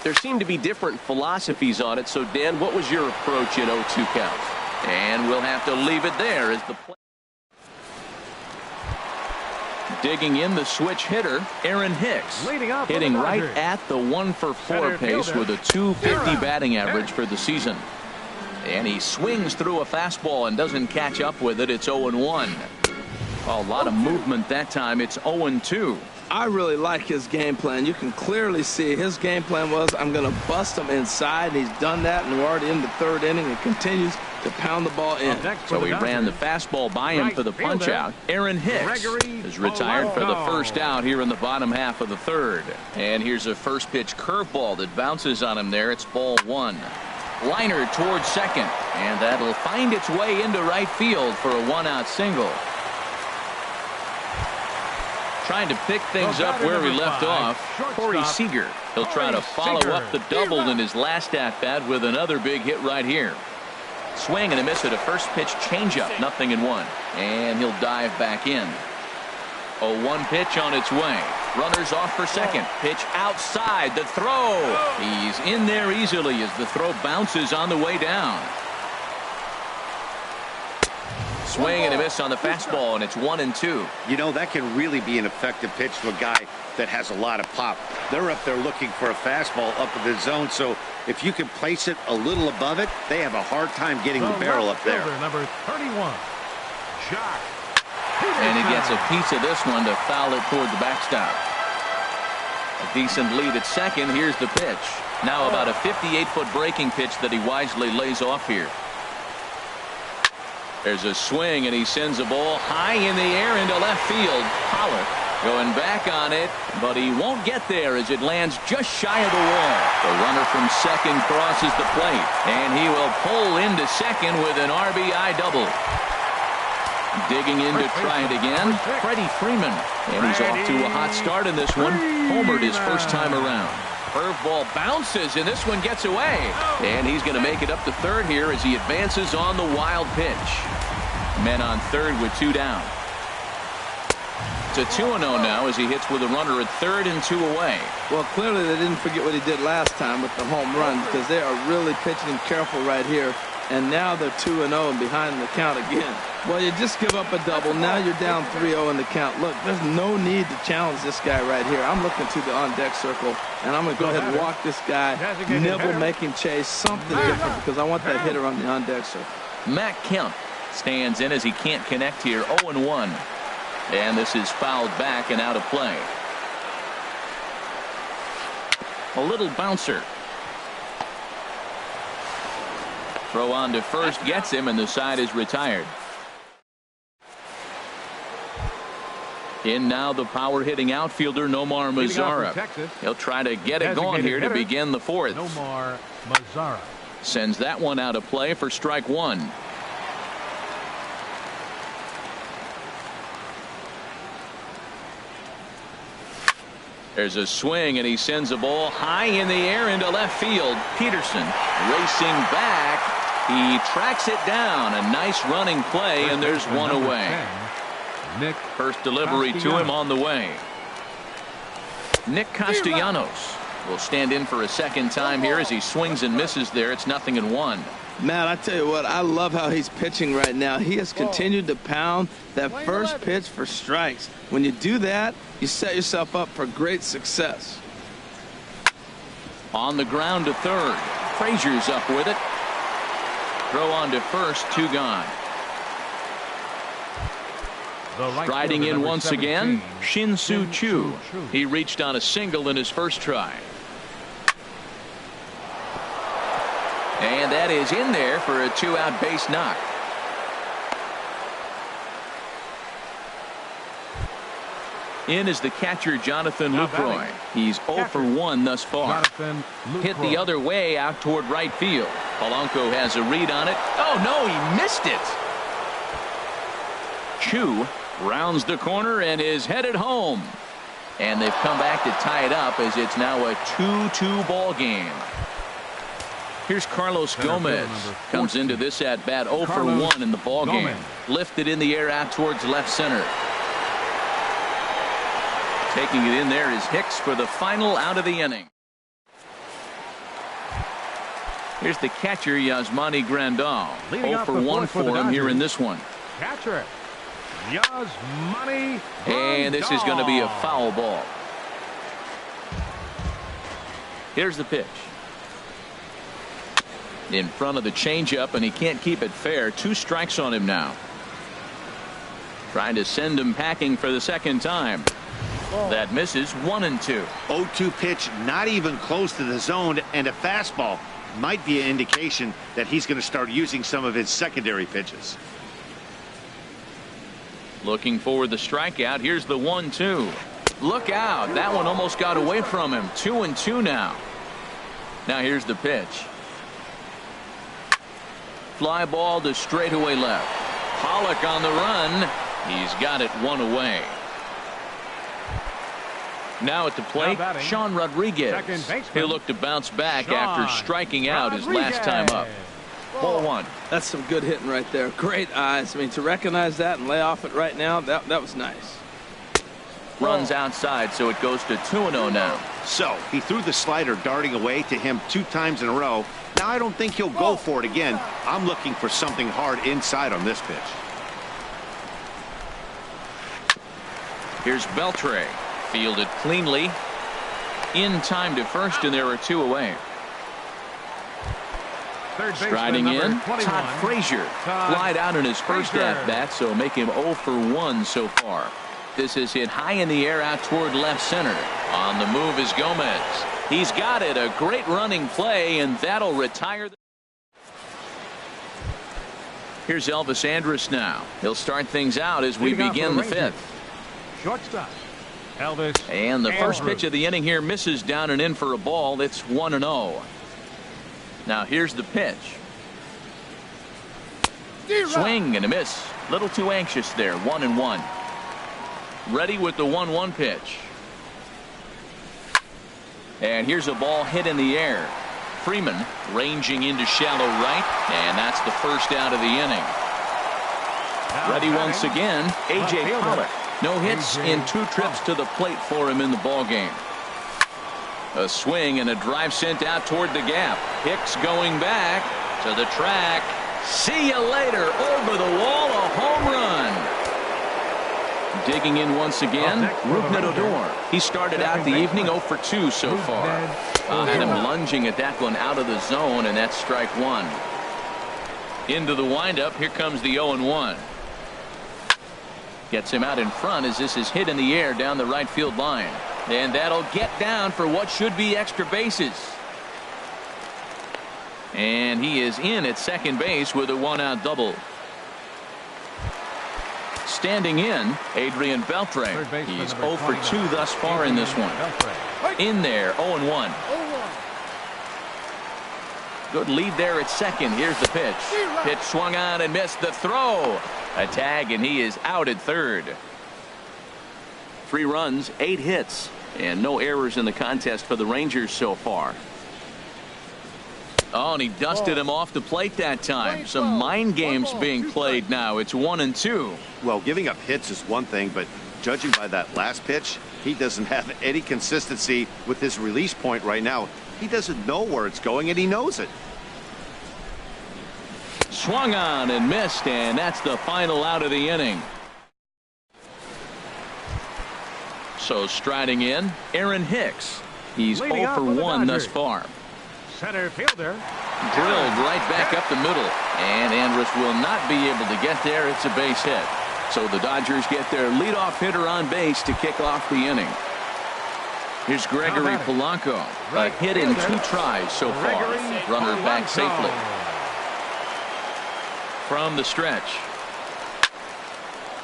There seem to be different philosophies on it. So, Dan, what was your approach in 0-2 count? And we'll have to leave it there as the play. Digging in the switch hitter, Aaron Hicks, hitting right at the 1-for-4 pace with a .250 batting average for the season. And he swings through a fastball and doesn't catch up with it. It's 0-1. A lot of movement that time. It's 0-2. I really like his game plan. You can clearly see his game plan was, I'm going to bust him inside. He's done that, and we're already in the third inning. He continues to pound the ball in. So he ran the fastball by him for the punch out. Aaron Hicks is retired for the first out here in the bottom half of the third. And here's a first pitch curveball that bounces on him there. It's ball 1. Liner towards second, and that'll find its way into right field for a 1-out single. Trying to pick things up where we left off, Corey Seager. He'll try to follow up the double in his last at-bat with another big hit right here. Swing and a miss at a first pitch changeup, 0-1. And he'll dive back in. A 1 pitch on its way. Runners off for second. Pitch outside. The throw. He's in there easily as the throw bounces on the way down. Swing and a miss on the fastball, and it's 1-2. You know, that can really be an effective pitch to a guy that has a lot of pop. They're up there looking for a fastball up in the zone, so if you can place it a little above it, they have a hard time getting the barrel up there. Number 31, Jock. And he gets a piece of this one to foul it toward the backstop. A decent lead at second. Here's the pitch. Now about a 58-foot breaking pitch that he wisely lays off here. There's a swing, and he sends a ball high in the air into left field. Pollock going back on it, but he won't get there as it lands just shy of the wall. The runner from second crosses the plate, and he will pull into second with an RBI double. Digging in to try it again, Freddie Freeman. And he's off to a hot start in this one. Homered his first time around. Curveball bounces, and this one gets away. And he's going to make it up to third here as he advances on the wild pitch. Men on third with 2 down. It's a 2-0 now as he hits with a runner at third and 2 away. Well, clearly they didn't forget what he did last time with the home run, because they are really pitching careful right here. And now they're 2-0 and behind in the count again. Well, you just give up a double. Now you're down 3-0 in the count. Look, there's no need to challenge this guy right here. I'm looking to the on-deck circle, and I'm going to go ahead and walk this guy, nibble, make him chase, something different, because I want that hitter on the on-deck circle. Matt Kemp stands in as he can't connect here. 0-1. And this is fouled back and out of play. A little bouncer. Throw on to first gets him, and the side is retired. In now the power hitting outfielder Nomar Mazara. He'll try to get it going here to begin the fourth. Nomar Mazara sends that one out of play for strike 1. There's a swing, and he sends a ball high in the air into left field. Peterson racing back. He tracks it down. A nice running play, and there's one away. First delivery to him on the way. Nick Castellanos will stand in for a second time here as he swings and misses there. It's 0-1. Matt, I tell you what, I love how he's pitching right now. He has continued to pound that first pitch for strikes. When you do that, you set yourself up for great success. On the ground to third. Frazier's up with it. Throw on to first, 2 gone. Striding in once again, Shin-Soo Choo. He reached on a single in his first try. And that is in there for a 2-out base knock. In is the catcher Jonathan Lucroy. He's 0 for 1 thus far. Hit the other way out toward right field. Polanco has a read on it. Oh no, he missed it. Choo rounds the corner and is headed home. And they've come back to tie it up as it's now a 2-2 ball game. Here's Carlos Gomez. Comes into this at bat 0 for 1 in the ball game. Lifted in the air out towards left center. Taking it in there is Hicks for the final out of the inning. Here's the catcher, Yasmani Grandal. 0 for 1 for him here in this one. Catcher, Yasmani Grandal. And this is going to be a foul ball. Here's the pitch. In front of the changeup, and he can't keep it fair. 2 strikes on him now. Trying to send him packing for the second time. That misses. 1-2. 0-2 pitch, not even close to the zone, and a fastball might be an indication that he's going to start using some of his secondary pitches. Looking for the strikeout. Here's the 1-2. Look out. That one almost got away from him. 2-2 now. Now here's the pitch. Fly ball to straightaway left. Pollock on the run. He's got it 1 away. Now at the plate, Sean Rodriguez. He'll look to bounce back after striking out his last time up. Ball 1. That's some good hitting right there. Great eyes. I mean, to recognize that and lay off it right now, that was nice. Runs outside, so it goes to 2-0 now. So he threw the slider darting away to him 2 times in a row. Now I don't think he'll go for it again. I'm looking for something hard inside on this pitch. Here's Beltre. Fielded cleanly. In time to first, and there are 2 away. Striding in, Todd Frazier. Flied out in his first at-bat, so make him 0 for 1 so far. This is hit high in the air out toward left center. On the move is Gomez. He's got it. A great running play, and that'll retire. Here's Elvis Andrus now. He'll start things out as we begin the 5th. Shortstop, Elvis. And the first pitch of the inning here misses down and in for a ball. It's 1-0. Now here's the pitch. Swing and a miss. Little too anxious there. 1-1. Ready with the 1-1 pitch. And here's a ball hit in the air. Freeman ranging into shallow right, and that's the first out of the inning. Ready once again, A.J. Pollock. No hits in 2 trips to the plate for him in the ballgame. A swing and a drive sent out toward the gap. Hicks going back to the track. See you later. Over the wall, a home run. Digging in once again, Rougned Odor. He started out the evening 0 for 2 so far. And him lunging at that one out of the zone, and that's strike 1. Into the windup, here comes the 0-1. Gets him out in front as this is hit in the air down the right field line. And that'll get down for what should be extra bases. And he is in at second base with a 1-out double. Standing in, Adrian Beltre. He's 0 for 2 thus far in this one. In there, 0-1. Good lead there at second. Here's the pitch. Pitch swung on and missed. The throw. A tag, and he is out at third. 3 runs, 8 hits, and no errors in the contest for the Rangers so far. Oh, and he dusted him off the plate that time. Some mind games being played now. It's 1-2. Well, giving up hits is one thing, but judging by that last pitch, he doesn't have any consistency with his release point right now. He doesn't know where it's going, and he knows it. Swung on and missed, and that's the final out of the inning. So striding in, Aaron Hicks. He's 0 for 1 thus far. Center fielder. Drilled right back up the middle, and Andrus will not be able to get there. It's a base hit. So the Dodgers get their leadoff hitter on base to kick off the inning. Here's Gregory Polanco. A hit in 2 tries so far. Runner back safely. From the stretch.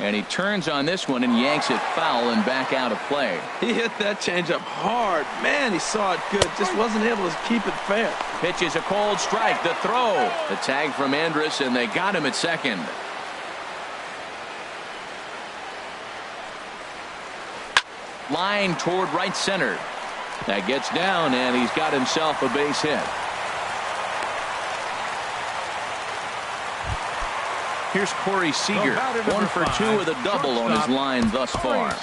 And he turns on this one and yanks it foul and back out of play. He hit that changeup hard. Man, he saw it good. Just wasn't able to keep it fair. Pitch is a cold strike. The throw. The tag from Andrus, and they got him at second. Line toward right center. That gets down, and he's got himself a base hit. Here's Corey Seager, 1 for 2 with a double on his line thus far.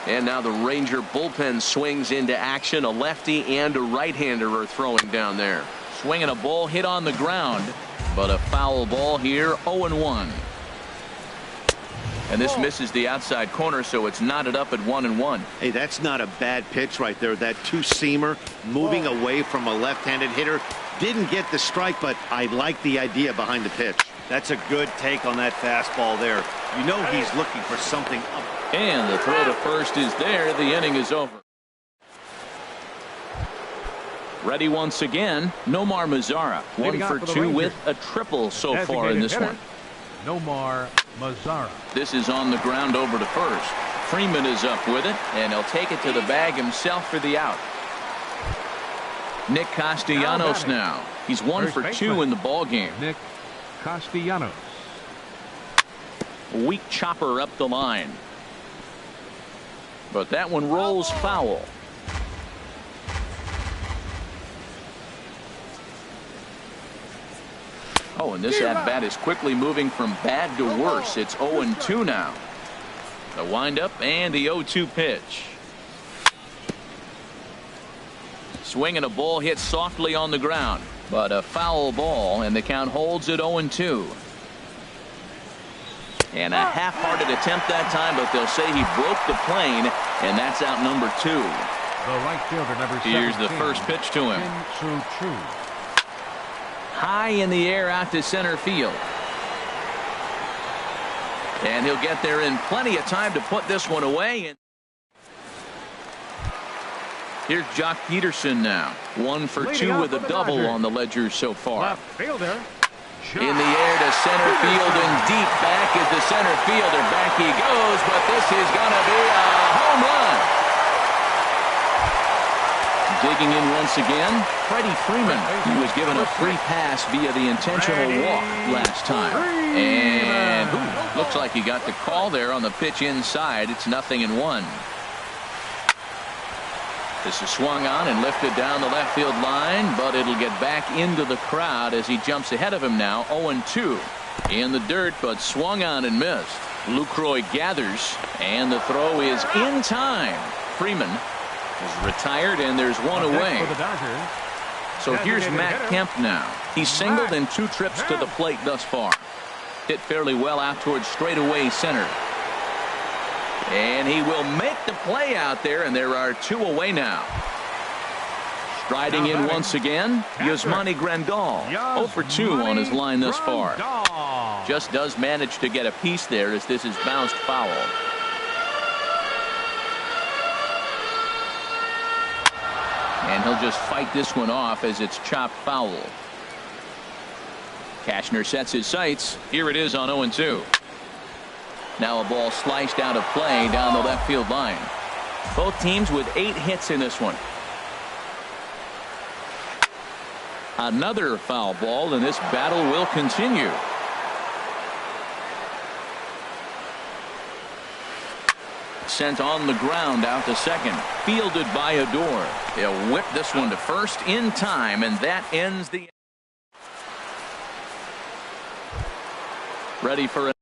And now the Ranger bullpen swings into action. A lefty and a right-hander are throwing down there. Swinging a ball hit on the ground, but a foul ball here, 0-1. And this misses the outside corner, so it's knotted up at 1-1. Hey, that's not a bad pitch right there. That two-seamer moving away from a left-handed hitter. Didn't get the strike, but I like the idea behind the pitch. That's a good take on that fastball there. You know he's looking for something up. And the throw to first is there. The inning is over. Ready once again, Nomar Mazara. 1 for 2 with a triple so far in this one. Nomar Mazara. This is on the ground over to first. Freeman is up with it, and he'll take it to the bag himself for the out. Nick Castellanos now. He's 1 for 2 in the ball game. Nick Castellanos. A weak chopper up the line. But that one rolls foul. Oh, and this at-bat is quickly moving from bad to worse. It's 0-2 now. The windup and the 0-2 pitch. Swinging a ball hit softly on the ground, but a foul ball, and the count holds at 0-2. And a half-hearted attempt that time, but they'll say he broke the plane, and that's out number 2. The right fielder, number 17. Here's the first pitch to him. True. High in the air out to center field. And he'll get there in plenty of time to put this one away. Here's Jock Peterson now. 1 for 2 with a double on the ledger so far. Left fielder. In the air to center field and deep back is the center fielder. Back he goes, but this is going to be a home run. Digging in once again, Freddie Freeman. He was given a free pass via the intentional walk last time. And looks like he got the call there on the pitch inside. It's 0-1. This is swung on and lifted down the left field line, but it'll get back into the crowd as he jumps ahead of him now. 0-2 in the dirt, but swung on and missed. Lucroy gathers, and the throw is in time. Freeman is retired, and there's one away. So here's Matt Kemp now. He's singled in 2 trips to the plate thus far. Hit fairly well out towards straightaway center. And he will make the play out there, and there are 2 away now. Striding in once again, Yasmani Grandal. 0 for 2 on his line thus far. Just does manage to get a piece there as this is bounced foul. And he'll just fight this one off as it's chopped foul. Cashner sets his sights. Here it is on 0-2. Now a ball sliced out of play down the left field line. Both teams with 8 hits in this one. Another foul ball, and this battle will continue. Sent on the ground out to second. Fielded by Adore. They'll whip this one to first in time, and that ends the. Ready for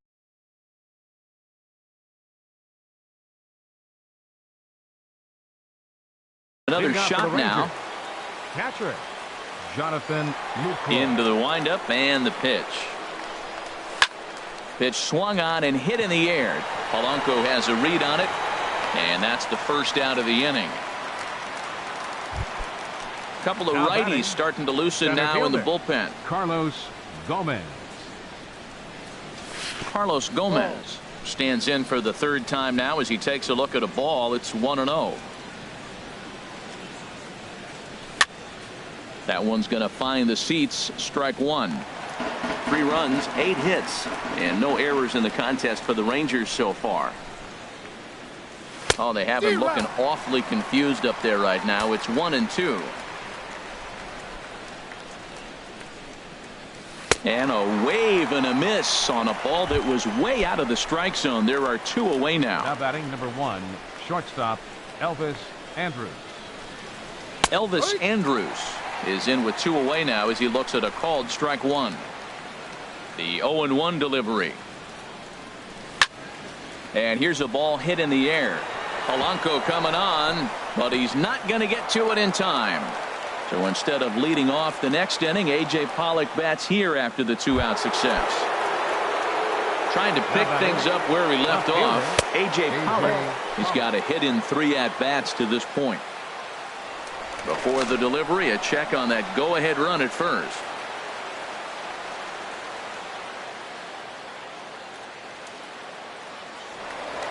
another shot now. Catcher it. Jonathan Lucroy. Into the windup and the pitch. Pitch swung on and hit in the air. Polanco has a read on it, and that's the first out of the inning. A couple of righties starting to loosen now in the bullpen. Carlos Gomez. Carlos Gomez stands in for the 3rd time now as he takes a look at a ball. It's 1-0. That one's going to find the seats. Strike 1. 3 runs, 8 hits, and no errors in the contest for the Rangers so far. Oh, they have him looking awfully confused up there right now. It's 1-2. And a wave and a miss on a ball that was way out of the strike zone. There are 2 away now. Now batting number 1, shortstop Elvis Andrus. Elvis Andrus is in with 2 away now as he looks at a called strike 1. The 0-1 delivery. And here's a ball hit in the air. Polanco coming on, but he's not going to get to it in time. So instead of leading off the next inning, A.J. Pollock bats here after the 2-out success. Trying to pick things up where he left off. A.J. Pollock, he's got a hit in 3 at-bats to this point. Before the delivery, a check on that go-ahead run at first.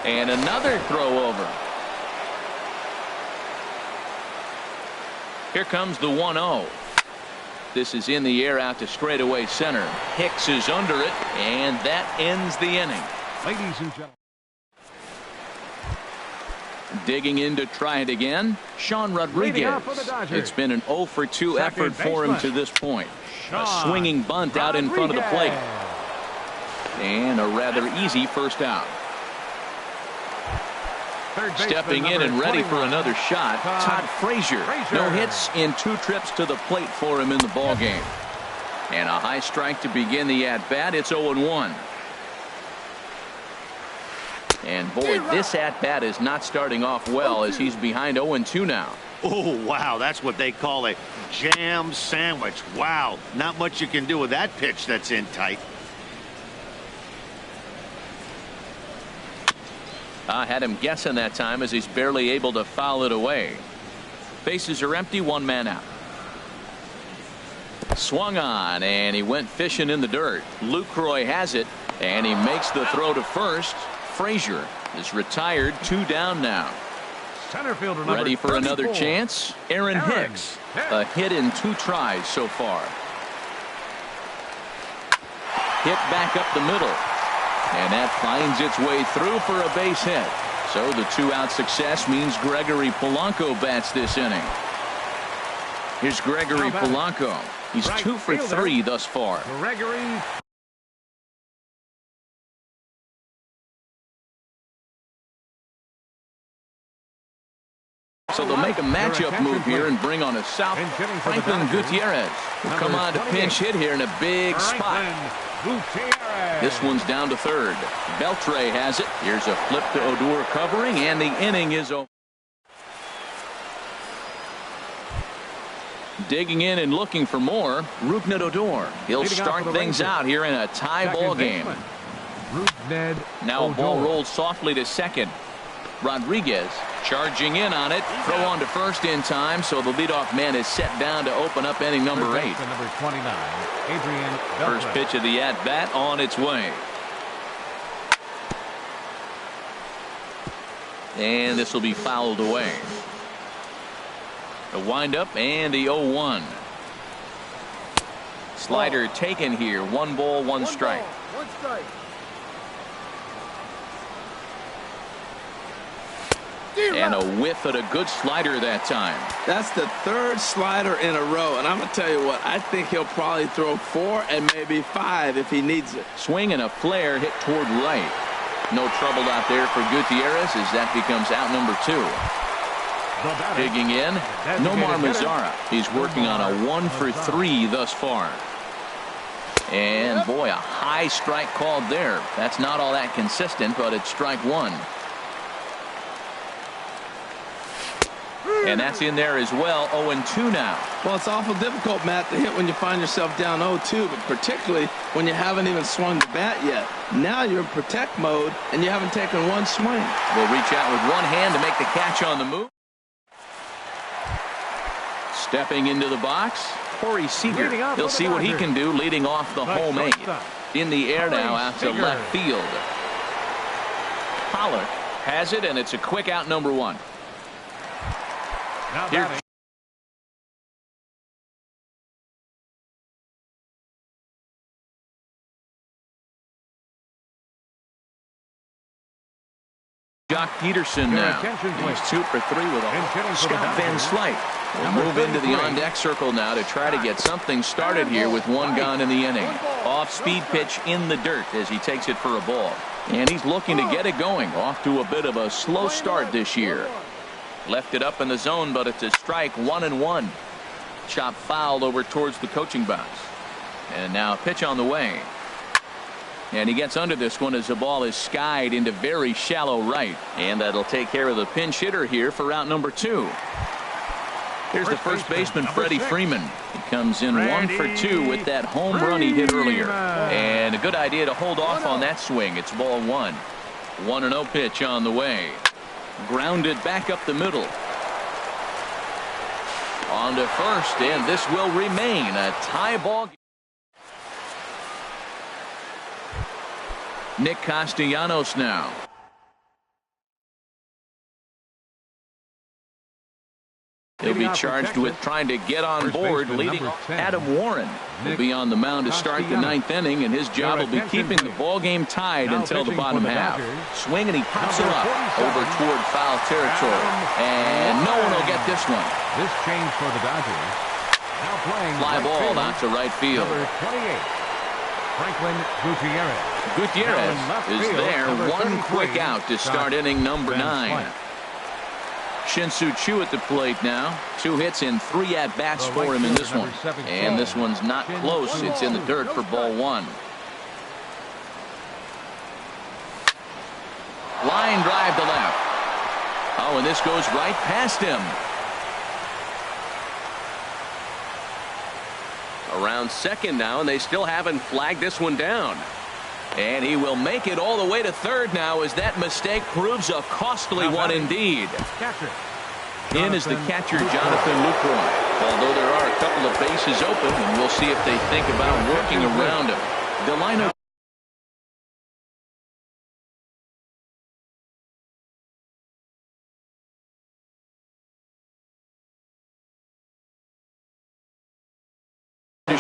And another throw over. Here comes the 1-0. This is in the air out to straightaway center. Hicks is under it, and that ends the inning. Ladies and gentlemen. Digging in to try it again, Sean Rodriguez. It's been an 0 for 2 effort for him to this point. A swinging bunt out in front of the plate. And a rather easy first out. Stepping in and ready for another shot, Todd Frazier. No hits in 2 trips to the plate for him in the ballgame. And a high strike to begin the at-bat. It's 0-1. And boy, this at-bat is not starting off well as he's behind 0-2 now. Oh, wow, that's what they call a jam sandwich. Wow, not much you can do with that pitch that's in tight. I had him guessing that time as he's barely able to foul it away. Bases are empty, 1 man out. Swung on, and he went fishing in the dirt. Lucroy has it, and he makes the throw to first. Frazier is retired, 2 down now. Center fielder ready for 34. Another chance. Aaron Hicks, a hit in 2 tries so far. Hit back up the middle. And that finds its way through for a base hit. So the 2-out success means Gregory Polanco bats this inning. Here's Gregory Polanco. He's 2 for 3 thus far. Gregory. So they'll make a matchup move here and bring on a South. Franklin Gutierrez will come on to pinch hit here in a big spot. This one's down to third. Beltre has it. Here's a flip to Odor covering, and the inning is over. Digging in and looking for more, Rougned Odor. He'll start things out here in a tie ball game. Now a ball rolled softly to second. Rodriguez charging in on it. Throw on to first in time, so the leadoff man is set down to open up inning number 8. Number 29, Adrian First pitch of the at-bat on its way. And this will be fouled away. The windup and the 0-1. Slider taken here. 1 ball, 1 strike. 1 strike. And a whiff at a good slider that time. That's the 3rd slider in a row, and I'm going to tell you what, I think he'll probably throw 4 and maybe 5 if he needs it. Swing and a flare hit toward right. No trouble out there for Gutierrez as that becomes out number 2. Digging in, Nomar Mazara. He's working on a 1 for 3 thus far. And boy, a high strike called there. That's not all that consistent, but it's strike 1. And that's in there as well. 0-2 now. Well, it's awful difficult, Matt, to hit when you find yourself down 0-2, but particularly when you haven't even swung the bat yet. Now you're in protect mode, and you haven't taken 1 swing. Will reach out with 1 hand to make the catch on the move. Stepping into the box, Corey Seager. He'll see what he can do leading off the home 8. In the air now out to left field. Pollard has it, and it's a quick out number 1. Here. Jock Peterson now. He's 2 for 3 with a Scott Van Slyke. We'll move into the on-deck circle now to try to get something started here with 1 gone in the inning. Off-speed pitch in the dirt as he takes it for a ball. And he's looking to get it going. Off to a bit of a slow start this year. Left it up in the zone, but it's a strike, 1-1. Chop fouled over towards the coaching box. And now a pitch on the way. And he gets under this one as the ball is skied into very shallow right. And that'll take care of the pinch hitter here for out number 2. Here's the first baseman, Freddie Freeman. He comes in 1 for 2 with that home run he hit earlier. And a good idea to hold off on that swing. It's ball 1. 1-0 pitch on the way. Grounded back up the middle. On to first, and this will remain a tie ball game. Nick Castellanos now. He'll be charged with trying to get on board, leading Adam Warren will be on the mound to start the 9th inning, and his job will be keeping the ball game tied until the bottom half. Swing, and he pops it up over toward foul territory, and no one will get this one. This change for the Dodgers. Now playing fly ball out to right field. Number 28, Franklin Gutierrez. Gutierrez is there, one quick out to start inning number 9. Shin-Soo Choo at the plate now. 2 hits and 3 at-bats for him in this one. And this one's not close. It's in the dirt for ball 1. Line drive to left. Oh, and this goes right past him. Around second now, and they still haven't flagged this one down. And he will make it all the way to third now as that mistake proves a costly one indeed. In is the catcher, Jonathan Lucroy. Although there are a couple of bases open, and we'll see if they think about working around him. Delino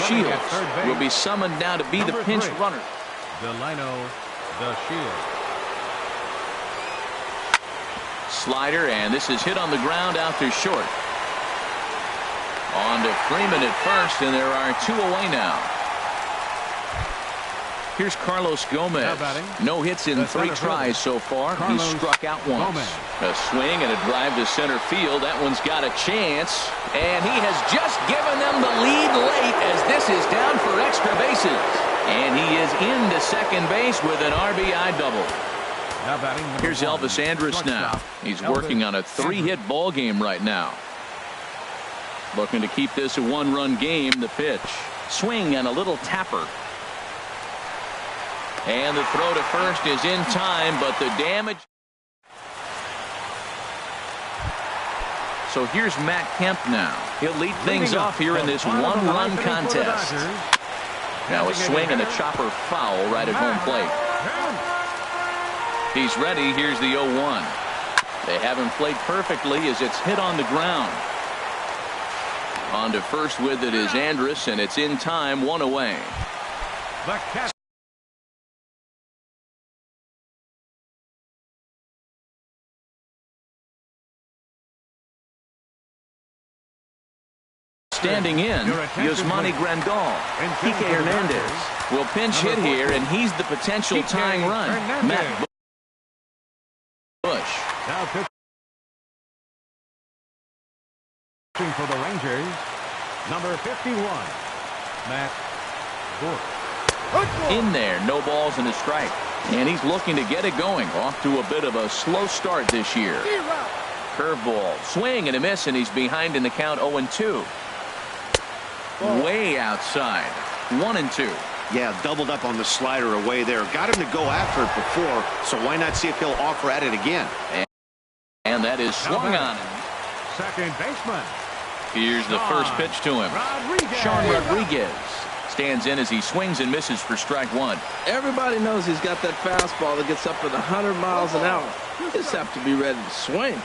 Shields will be summoned now to be the pinch runner. Delino the Shield. Slider, and this is hit on the ground out to short. On to Freeman at first, and there are 2 away now. Here's Carlos Gomez. No hits in 3 tries so far. He struck out once. A swing and a drive to center field. That one's got a chance. And he has just given them the lead late as this is down for extra bases. And he is into second base with an RBI double. Here's Elvis Andrus now. He's working on a 3-hit ball game right now. Looking to keep this a 1-run game. The pitch. Swing and a little tapper. And the throw to first is in time, but the damage. So here's Matt Kemp now. He'll lead things off here in this 1-run contest. Now a swing and a chopper foul right at home plate. He's ready. Here's the 0-1. They have him played perfectly as it's hit on the ground. On to first with it is Andrus, and it's in time, 1 away. Standing in, Yasmani Grandal. Kike Hernandez will pinch hit here, and he's the potential tying run. Matt Bush. Now pitching for the Rangers, number 51, Matt Bush. In there, no balls and a strike. And he's looking to get it going. Off to a bit of a slow start this year. Curveball, swing and a miss, and he's behind in the count 0-2. Way outside. 1-2. Yeah, doubled up on the slider away there. Got him to go after it before, so why not see if he'll offer at it again? And that is swung on him. Second baseman. Here's the first pitch to him. Sean Rodriguez stands in as he swings and misses for strike 1. Everybody knows he's got that fastball that gets up at 100 miles an hour. You just have to be ready to swing.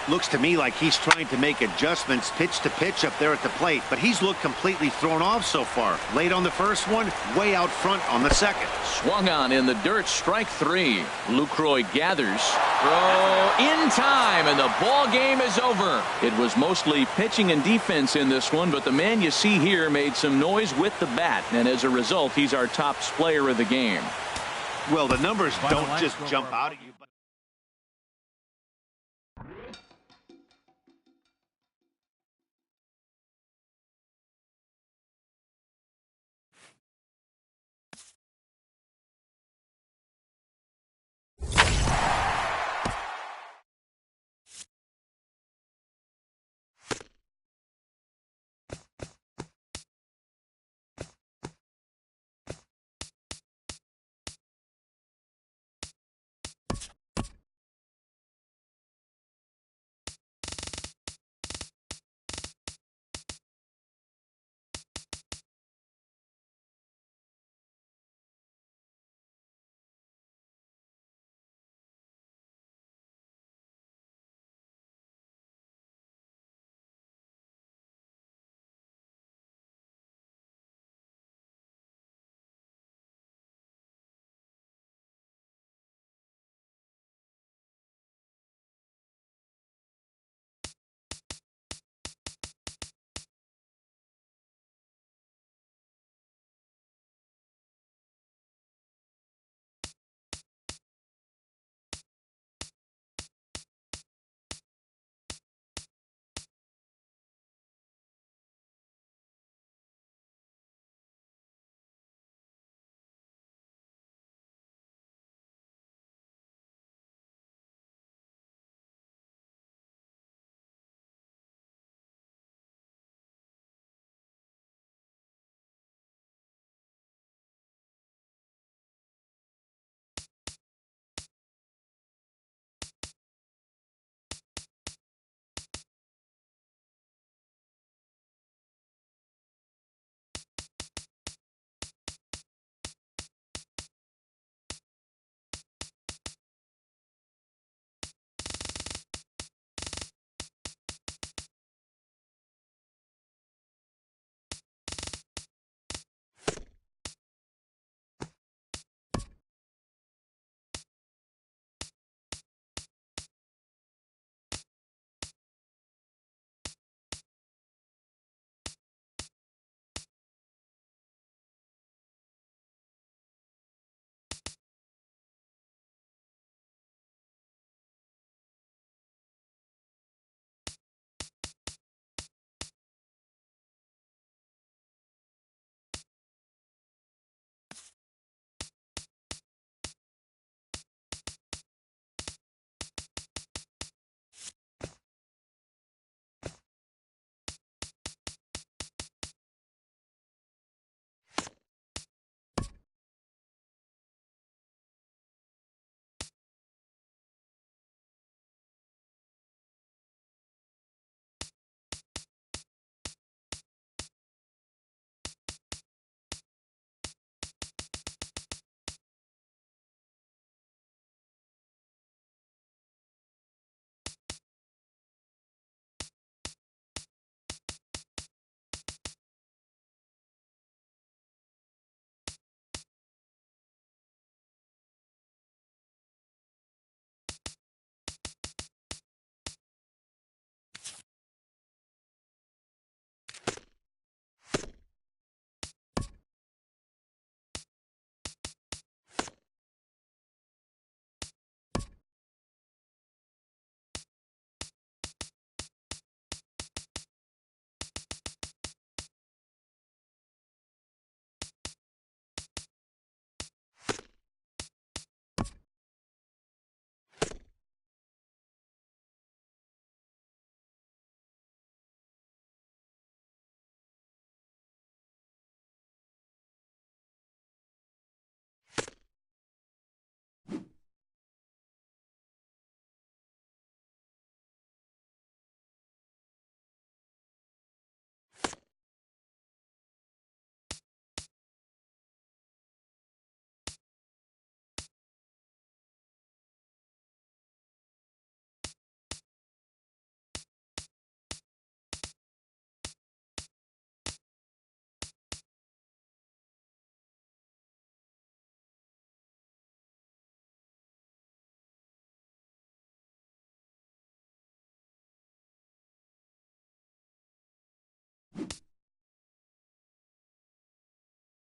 Looks to me like he's trying to make adjustments pitch to pitch up there at the plate, but he's looked completely thrown off so far. Late on the first one, way out front on the second. Swung on in the dirt, strike 3. Lucroy gathers. Throw in time, and the ball game is over. It was mostly pitching and defense in this one, but the man you see here made some noise with the bat, and as a result, he's our top player of the game. Well, the numbers don't just jump out at you.